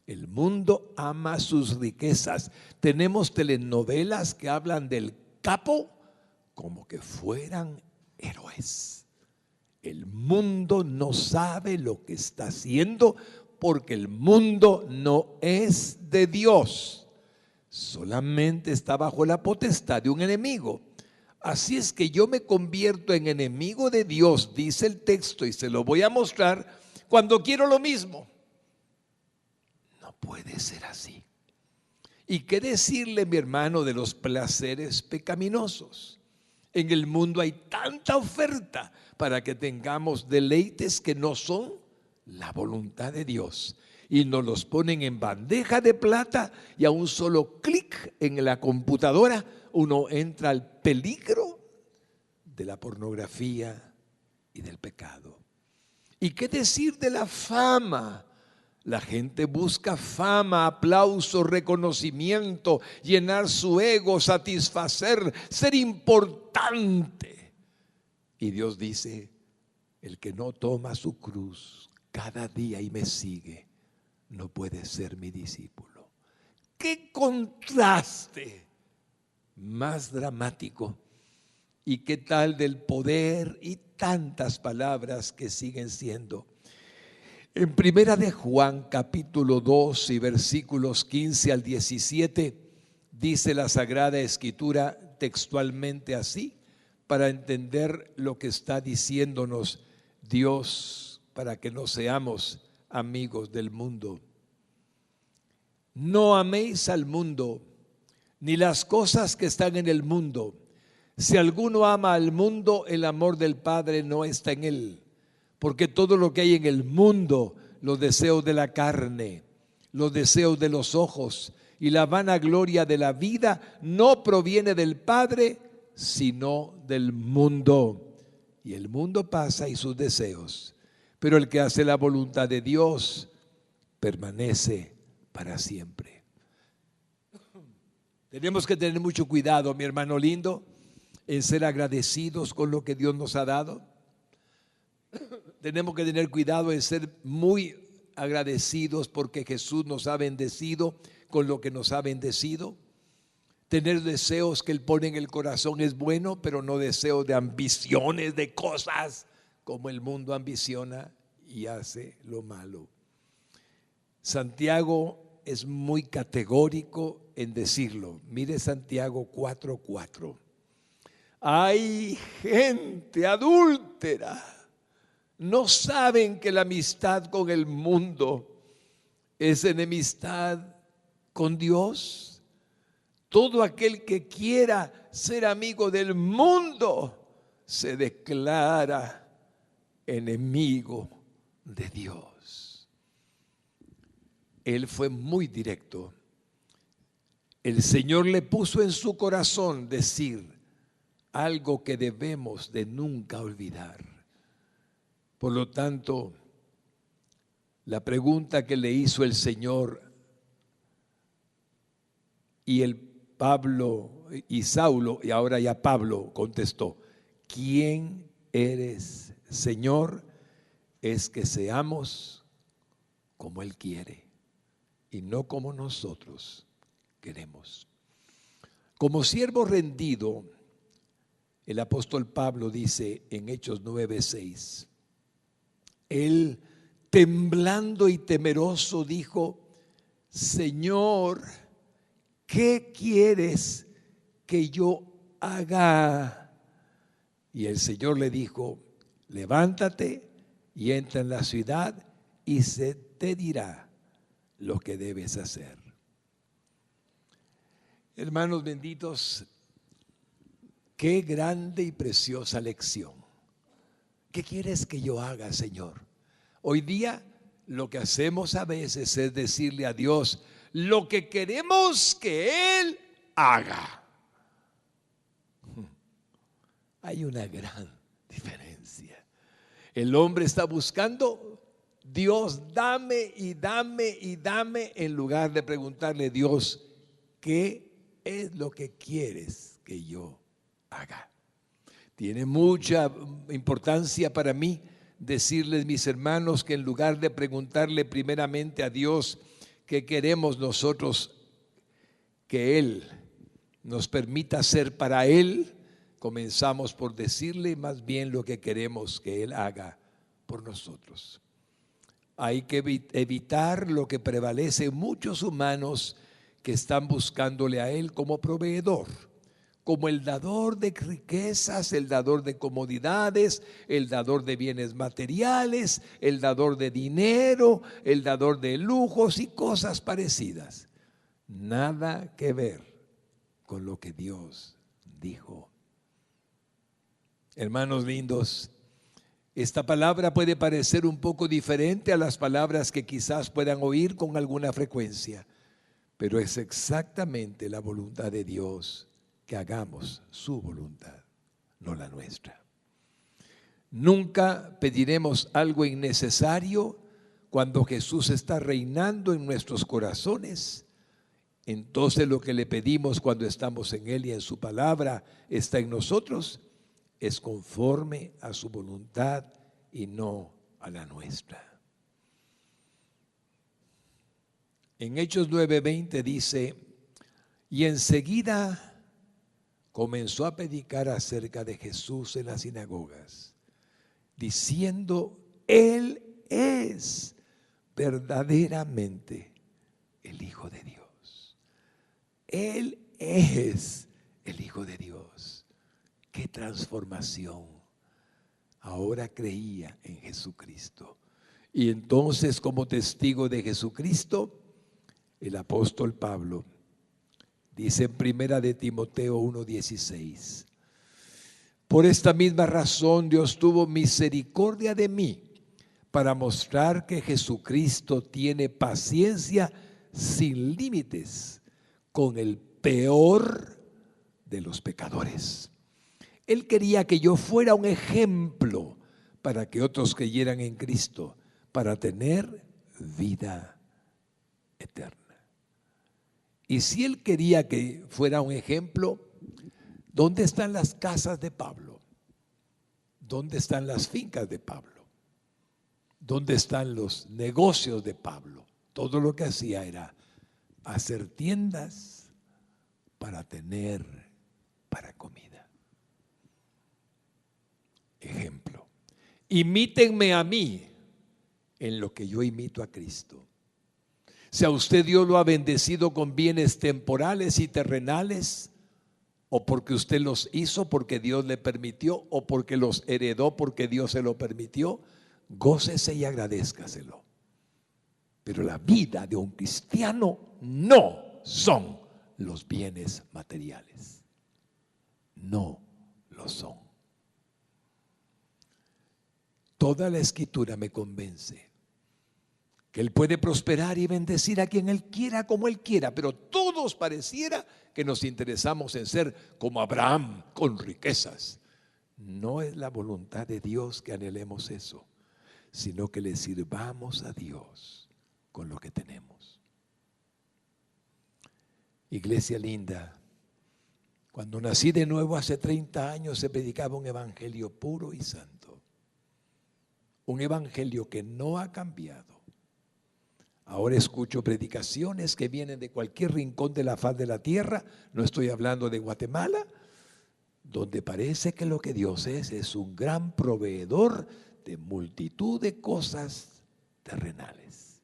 El mundo ama sus riquezas. Tenemos telenovelas que hablan del capo como que fueran héroes. El mundo no sabe lo que está haciendo porque el mundo no es de Dios. Solamente está bajo la potestad de un enemigo. Así es que yo me convierto en enemigo de Dios, dice el texto, y se lo voy a mostrar cuando quiero lo mismo. No puede ser así. ¿Y qué decirle, mi hermano, de los placeres pecaminosos? En el mundo hay tanta oferta para que tengamos deleites que no son la voluntad de Dios. Y nos los ponen en bandeja de plata y a un solo clic en la computadora uno entra al peligro de la pornografía y del pecado. ¿Y qué decir de la fama? La gente busca fama, aplauso, reconocimiento, llenar su ego, satisfacer, ser importante. Y Dios dice, el que no toma su cruz cada día y me sigue, no puede ser mi discípulo. ¡Qué contraste más dramático! ¿Y qué tal del poder y tantas palabras que siguen siendo? En primera de Juan capítulo 2 y versículos 15 al 17 dice la Sagrada Escritura textualmente así, para entender lo que está diciéndonos Dios, para que no seamos amigos del mundo. No améis al mundo, ni las cosas que están en el mundo. Si alguno ama al mundo, el amor del Padre no está en él. Porque todo lo que hay en el mundo, los deseos de la carne, los deseos de los ojos y la vanagloria de la vida, no proviene del Padre, sino del mundo. Y el mundo pasa y sus deseos, pero el que hace la voluntad de Dios permanece para siempre. Tenemos que tener mucho cuidado, mi hermano lindo, en ser agradecidos con lo que Dios nos ha dado. Tenemos que tener cuidado en ser muy agradecidos porque Jesús nos ha bendecido con lo que nos ha bendecido. Tener deseos que Él pone en el corazón es bueno, pero no deseos de ambiciones, de cosas como el mundo ambiciona y hace lo malo. Santiago es muy categórico en decirlo. Mire Santiago 4:4. Hay gente adúltera. No saben que la amistad con el mundo es enemistad con Dios. Todo aquel que quiera ser amigo del mundo se declara enemigo de Dios. Él fue muy directo. El Señor le puso en su corazón decir algo que debemos de nunca olvidar. Por lo tanto, la pregunta que le hizo el Señor y Saulo, y ahora ya Pablo contestó: ¿quién eres, Señor? Es que seamos como Él quiere y no como nosotros queremos. Como siervo rendido, el apóstol Pablo dice en Hechos 9:6, él, temblando y temeroso, dijo: Señor, ¿qué quieres que yo haga? Y el Señor le dijo: levántate y entra en la ciudad y se te dirá lo que debes hacer. Hermanos benditos, qué grande y preciosa lección. ¿Qué quieres que yo haga, Señor? Hoy día lo que hacemos a veces es decirle a Dios lo que queremos que Él haga. Hay una gran diferencia. El hombre está buscando: Dios, dame y dame y dame, en lugar de preguntarle: Dios, ¿qué es lo que quieres que yo haga? Tiene mucha importancia para mí decirles, mis hermanos, que en lugar de preguntarle primeramente a Dios qué queremos nosotros que Él nos permita hacer para Él, comenzamos por decirle más bien lo que queremos que Él haga por nosotros. Hay que evitar lo que prevalece en muchos humanos que están buscándole a Él como proveedor, como el dador de riquezas, el dador de comodidades, el dador de bienes materiales, el dador de dinero, el dador de lujos y cosas parecidas. Nada que ver con lo que Dios dijo. Hermanos lindos, esta palabra puede parecer un poco diferente a las palabras que quizás puedan oír con alguna frecuencia, pero es exactamente la voluntad de Dios que hagamos su voluntad, no la nuestra. Nunca pediremos algo innecesario cuando Jesús está reinando en nuestros corazones. Entonces lo que le pedimos cuando estamos en Él y en su palabra está en nosotros, es conforme a su voluntad y no a la nuestra. En Hechos 9:20 dice: y enseguida comenzó a predicar acerca de Jesús en las sinagogas, diciendo: Él es verdaderamente el Hijo de Dios. Él es el Hijo de Dios. ¡Qué transformación! Ahora creía en Jesucristo. Y entonces, como testigo de Jesucristo, el apóstol Pablo dice en primera de Timoteo 1:16: por esta misma razón Dios tuvo misericordia de mí, para mostrar que Jesucristo tiene paciencia sin límites con el peor de los pecadores. Él quería que yo fuera un ejemplo para que otros creyeran en Cristo, para tener vida eterna. Y si Él quería que fuera un ejemplo, ¿dónde están las casas de Pablo? ¿Dónde están las fincas de Pablo? ¿Dónde están los negocios de Pablo? Todo lo que hacía era hacer tiendas para tener para comida. Ejemplo. Imítenme a mí en lo que yo imito a Cristo. Si a usted Dios lo ha bendecido con bienes temporales y terrenales, o porque usted los hizo porque Dios le permitió, o porque los heredó porque Dios se lo permitió, gócese y agradézcaselo. Pero la vida de un cristiano no son los bienes materiales. No lo son. Toda la Escritura me convence que Él puede prosperar y bendecir a quien Él quiera, como Él quiera, pero todos pareciera que nos interesamos en ser como Abraham, con riquezas. No es la voluntad de Dios que anhelemos eso, sino que le sirvamos a Dios con lo que tenemos. Iglesia linda, cuando nací de nuevo hace 30 años se predicaba un evangelio puro y santo, un evangelio que no ha cambiado. Ahora escucho predicaciones que vienen de cualquier rincón de la faz de la tierra, no estoy hablando de Guatemala, donde parece que lo que Dios es un gran proveedor de multitud de cosas terrenales.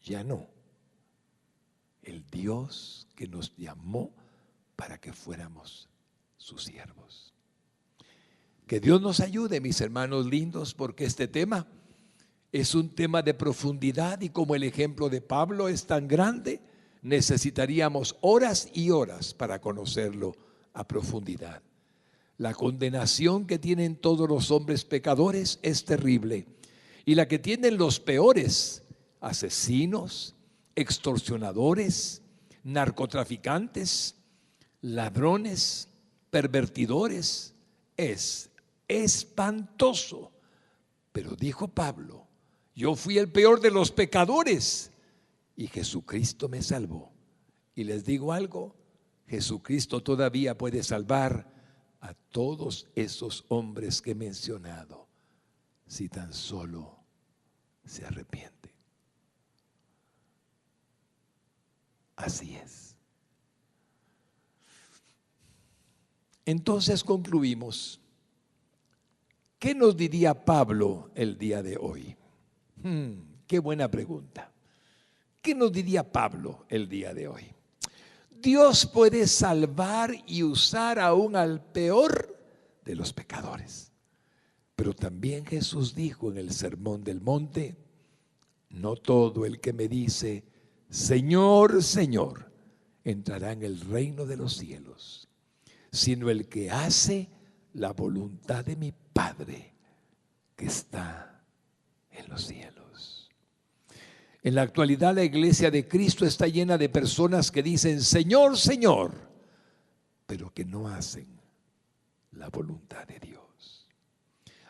Ya no. El Dios que nos llamó para que fuéramos sus siervos. Que Dios nos ayude, mis hermanos lindos, porque este tema es un tema de profundidad y como el ejemplo de Pablo es tan grande, necesitaríamos horas y horas para conocerlo a profundidad. La condenación que tienen todos los hombres pecadores es terrible, y la que tienen los peores, asesinos, extorsionadores, narcotraficantes, ladrones, pervertidores, es espantoso. Pero dijo Pablo, yo fui el peor de los pecadores y Jesucristo me salvó. Y les digo algo, Jesucristo todavía puede salvar a todos esos hombres que he mencionado, si tan solo se arrepiente. Así es. Entonces concluimos. ¿Qué nos diría Pablo el día de hoy? Qué buena pregunta. ¿Qué nos diría Pablo el día de hoy? Dios puede salvar y usar aún al peor de los pecadores. Pero también Jesús dijo en el Sermón del Monte, no todo el que me dice, Señor, Señor, entrará en el reino de los cielos, sino el que hace la voluntad de mi Padre que está en los cielos. En la actualidad la iglesia de Cristo está llena de personas que dicen Señor, Señor, pero que no hacen la voluntad de Dios.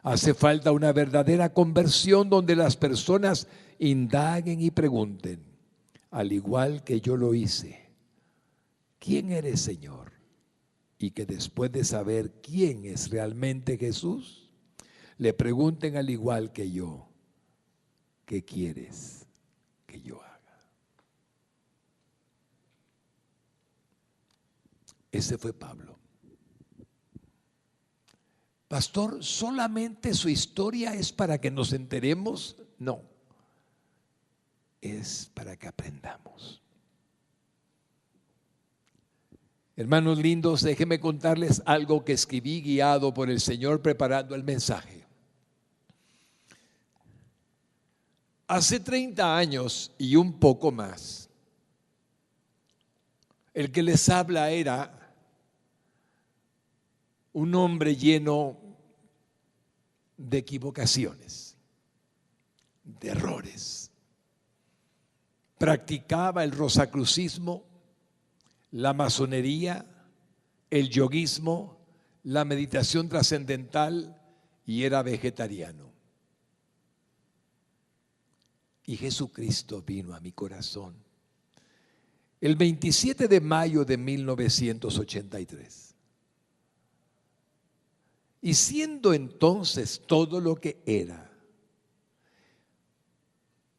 Hace falta una verdadera conversión donde las personas indaguen y pregunten, al igual que yo lo hice, ¿quién eres, Señor? Y que después de saber quién es realmente Jesús, le pregunten al igual que yo, ¿qué quieres que yo haga? Ese fue Pablo. Pastor, ¿solamente su historia es para que nos enteremos? No, es para que aprendamos. Hermanos lindos, déjenme contarles algo que escribí guiado por el Señor preparando el mensaje. Hace 30 años y un poco más, el que les habla era un hombre lleno de equivocaciones, de errores. Practicaba el rosacrucismo, la masonería, el yoguismo, la meditación trascendental y era vegetariano. Y Jesucristo vino a mi corazón el 27 de mayo de 1983. Y siendo entonces todo lo que era,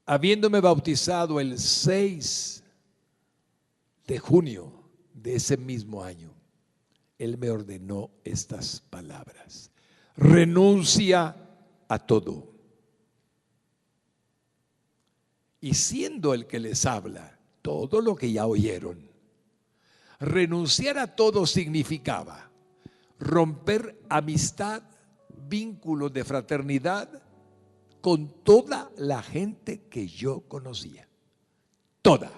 habiéndome bautizado el 6 de junio de ese mismo año, Él me ordenó estas palabras: renuncia a todo. Y siendo el que les habla todo lo que ya oyeron, Renunciar a todo significaba romper amistad, vínculos de fraternidad con toda la gente que yo conocía. Toda.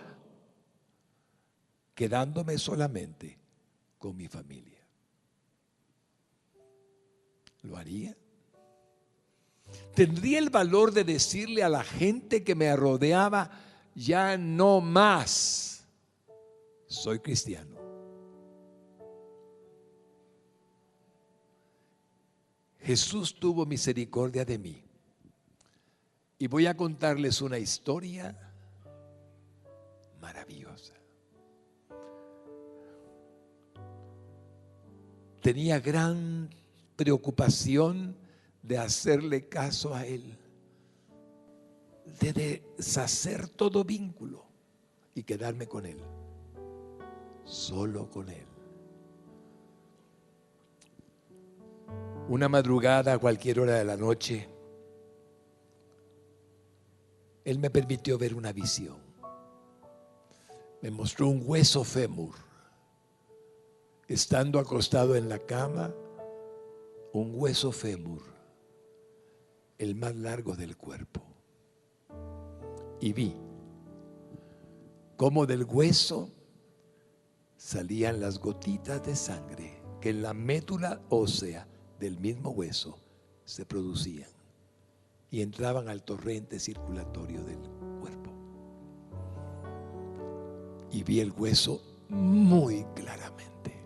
Quedándome solamente con mi familia. ¿Lo haría? ¿Tendría el valor de decirle a la gente que me rodeaba, ya no más soy cristiano? Jesús tuvo misericordia de mí. Y voy a contarles una historia maravillosa. Tenía gran preocupación de hacerle caso a Él, de deshacer todo vínculo y quedarme con Él, solo con Él. Una madrugada a cualquier hora de la noche, Él me permitió ver una visión. Me mostró un hueso fémur, estando acostado en la cama, un hueso fémur, el más largo del cuerpo. Y vi cómo del hueso salían las gotitas de sangre que en la médula ósea del mismo hueso se producían y entraban al torrente circulatorio del cuerpo. Y vi el hueso muy claramente.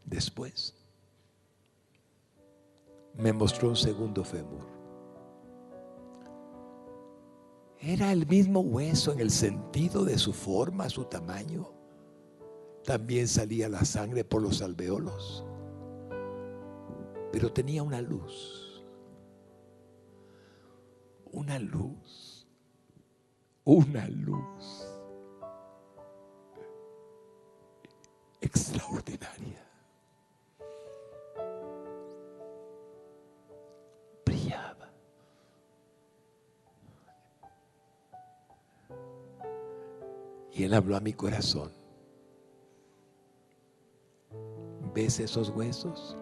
Después me mostró un segundo fémur. Era el mismo hueso en el sentido de su forma, su tamaño. También salía la sangre por los alveolos, pero tenía una luz extraordinaria. Brillaba. Y Él habló a mi corazón. ¿Ves esos huesos?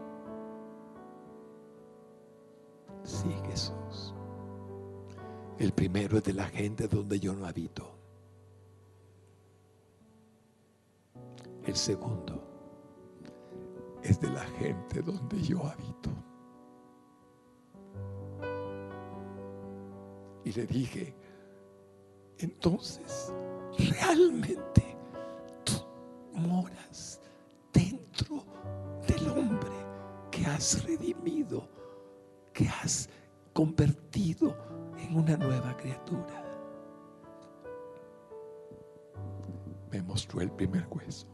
Sí, Jesús. El primero es de la gente donde yo no habito. El segundo es de la gente donde yo habito. Y le dije, entonces, realmente tú moras dentro del hombre que has redimido, que has convertido en una nueva criatura. Me mostró el primer hueso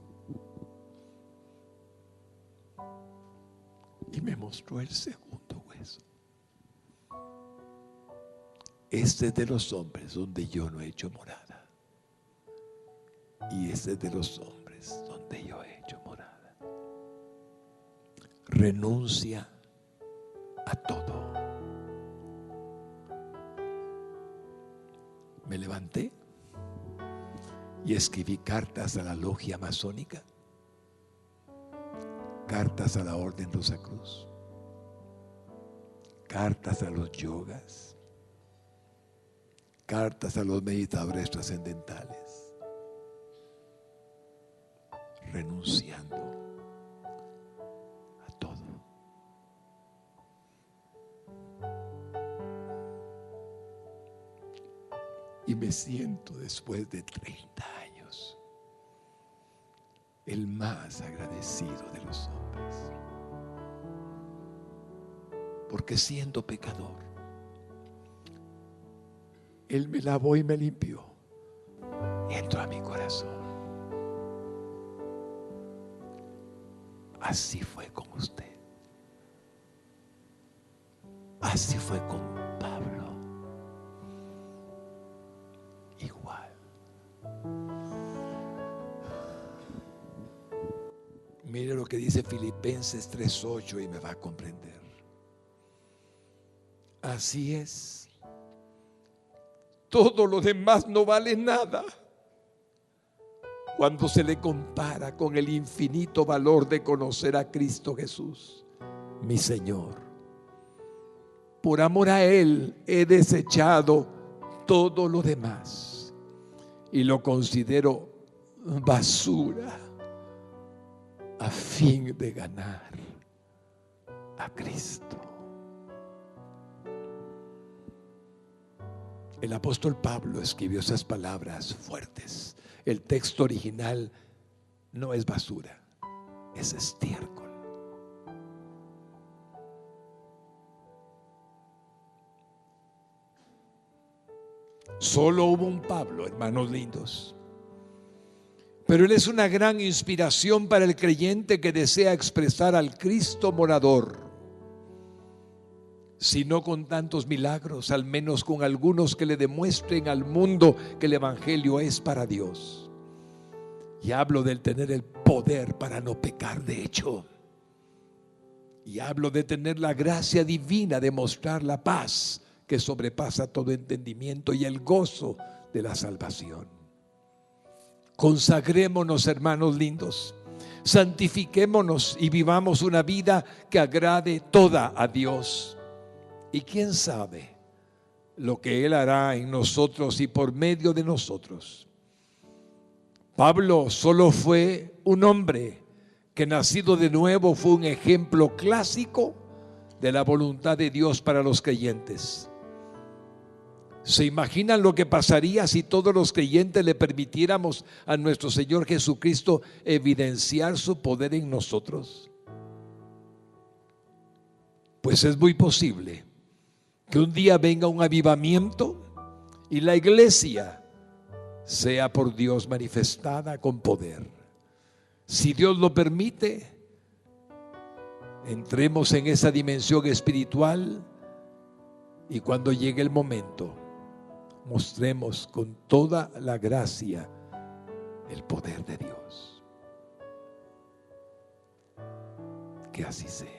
y me mostró el segundo hueso. Este es de los hombres donde yo no he hecho morada, y este es de los hombres donde yo he hecho morada. Renuncia a todo. Me levanté y escribí cartas a la logia masónica, cartas a la Orden Rosacruz, cartas a los yogas, cartas a los meditadores trascendentales, renunciando a todo. Y me siento, después de 30 años, el más agradecido de los hombres. Porque siendo pecador, Él me lavó y me limpió y entró a mi corazón. Así fue con usted. Así fue con Pablo. Igual. Mire lo que dice Filipenses 3:8 y me va a comprender. Así es. Todo lo demás no vale nada. cuando se le compara con el infinito valor de conocer a Cristo Jesús, mi Señor. Por amor a Él he desechado todo lo demás y lo considero basura a fin de ganar a Cristo. El apóstol Pablo escribió esas palabras fuertes. El texto original no es basura, es estiércol. Solo hubo un Pablo, hermanos lindos, pero él es una gran inspiración para el creyente que desea expresar al Cristo morador. Si no con tantos milagros, al menos con algunos que le demuestren al mundo que el evangelio es para Dios. Y hablo del tener el poder para no pecar de hecho. Y hablo de tener la gracia divina de mostrar la paz que sobrepasa todo entendimiento y el gozo de la salvación. Consagrémonos, hermanos lindos, santifiquémonos y vivamos una vida que agrade toda a Dios. Y quién sabe lo que Él hará en nosotros y por medio de nosotros. Pablo solo fue un hombre que, nacido de nuevo, fue un ejemplo clásico de la voluntad de Dios para los creyentes. ¿Se imaginan lo que pasaría si todos los creyentes le permitiéramos a nuestro Señor Jesucristo evidenciar su poder en nosotros? Pues es muy posible que un día venga un avivamiento y la iglesia sea por Dios manifestada con poder. Si Dios lo permite, entremos en esa dimensión espiritual y cuando llegue el momento, mostremos con toda la gracia el poder de Dios. Que así sea.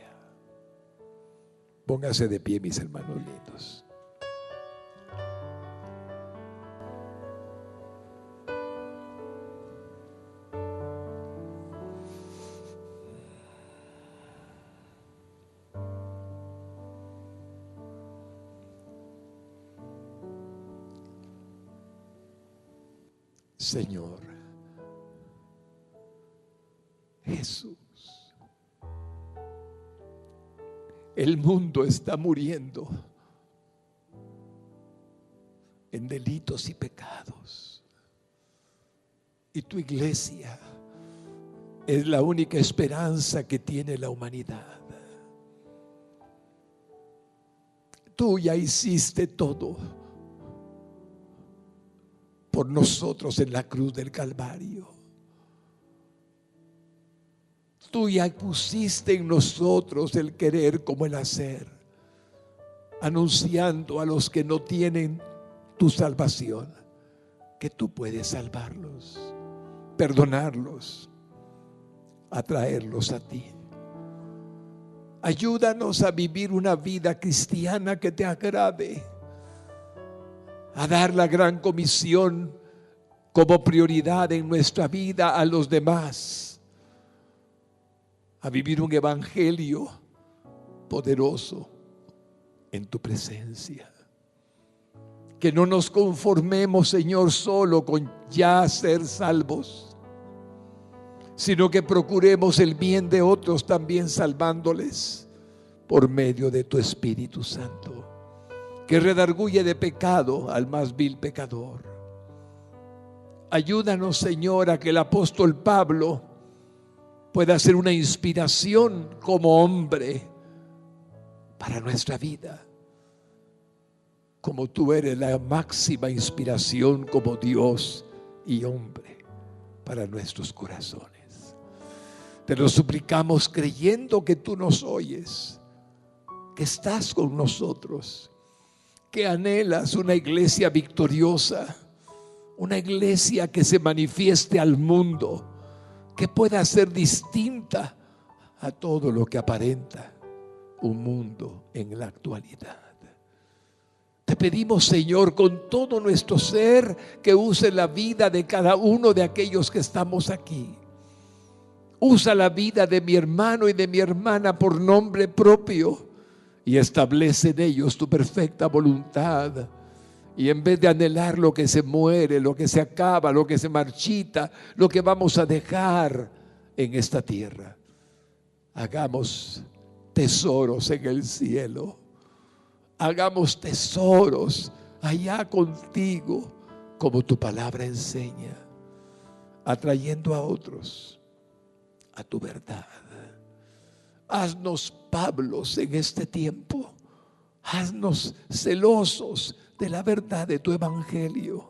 Póngase de pie, mis hermanos lindos. Señor Jesús, el mundo está muriendo en delitos y pecados, y tu iglesia es la única esperanza que tiene la humanidad. Tú ya hiciste todo por nosotros en la cruz del Calvario. Tú ya pusiste en nosotros el querer como el hacer, anunciando a los que no tienen tu salvación que tú puedes salvarlos, perdonarlos, atraerlos a ti. Ayúdanos a vivir una vida cristiana que te agrade, a dar la gran comisión como prioridad en nuestra vida a los demás, a vivir un evangelio poderoso en tu presencia. Que no nos conformemos, Señor, solo con ya ser salvos, sino que procuremos el bien de otros también salvándoles por medio de tu Espíritu Santo, que redarguye de pecado al más vil pecador. Ayúdanos, Señor, a que el apóstol Pablo pueda ser una inspiración como hombre para nuestra vida, como tú eres la máxima inspiración como Dios y hombre para nuestros corazones. Te lo suplicamos creyendo que tú nos oyes, que estás con nosotros, que anhelas una iglesia victoriosa, una iglesia que se manifieste al mundo, que pueda ser distinta a todo lo que aparenta un mundo en la actualidad. Te pedimos, Señor, con todo nuestro ser, que use la vida de cada uno de aquellos que estamos aquí. Usa la vida de mi hermano y de mi hermana por nombre propio y establece en ellos tu perfecta voluntad. Y en vez de anhelar lo que se muere, lo que se acaba, lo que se marchita, lo que vamos a dejar en esta tierra, hagamos tesoros en el cielo. Hagamos tesoros allá contigo, como tu palabra enseña, atrayendo a otros a tu verdad. Haznos Pablos en este tiempo. Haznos celosos de la verdad de tu evangelio.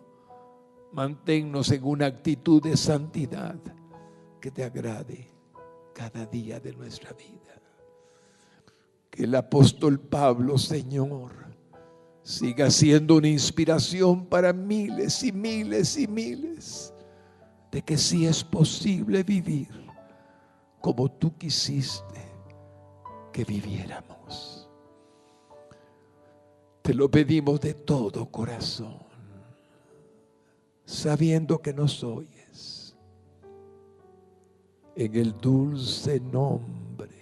Manténnos en una actitud de santidad que te agrade cada día de nuestra vida. Que el apóstol Pablo, Señor, siga siendo una inspiración para miles y miles y miles, de que sí es posible vivir como tú quisiste que viviéramos. Te lo pedimos de todo corazón, sabiendo que nos oyes, en el dulce nombre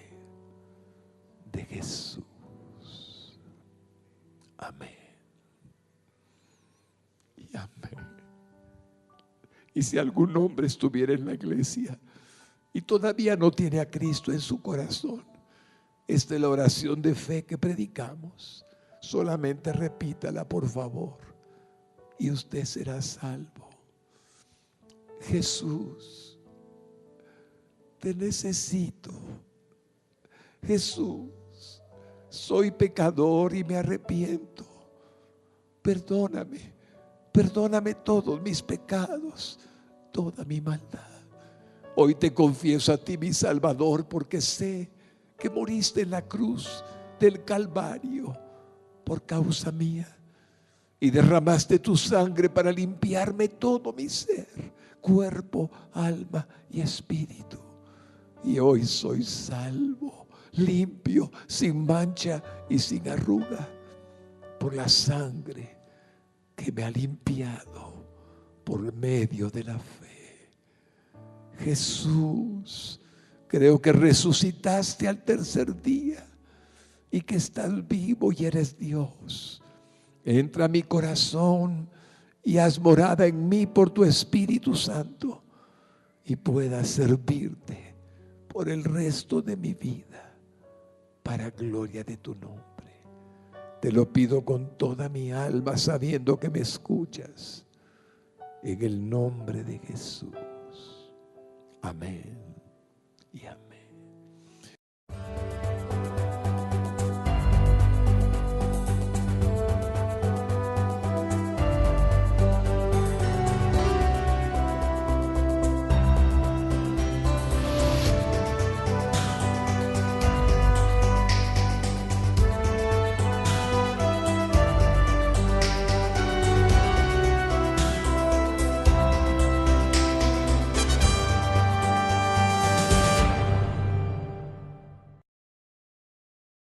de Jesús. Amén y amén. Y si algún hombre estuviera en la iglesia y todavía no tiene a Cristo en su corazón, esta es la oración de fe que predicamos. Solamente repítala, por favor, y usted será salvo. Jesús, te necesito. Jesús, soy pecador y me arrepiento. Perdóname, perdóname todos mis pecados, toda mi maldad. Hoy te confieso a ti, mi Salvador, porque sé que moriste en la cruz del Calvario por causa mía y derramaste tu sangre para limpiarme todo mi ser, cuerpo, alma y espíritu. Y hoy soy salvo, limpio, sin mancha y sin arruga, por la sangre que me ha limpiado por medio de la fe. Jesús, creo que resucitaste al tercer día y que estás vivo y eres Dios. Entra a mi corazón y haz morada en mí por tu Espíritu Santo, y pueda servirte por el resto de mi vida, para gloria de tu nombre. Te lo pido con toda mi alma, sabiendo que me escuchas, en el nombre de Jesús. Amén y amén.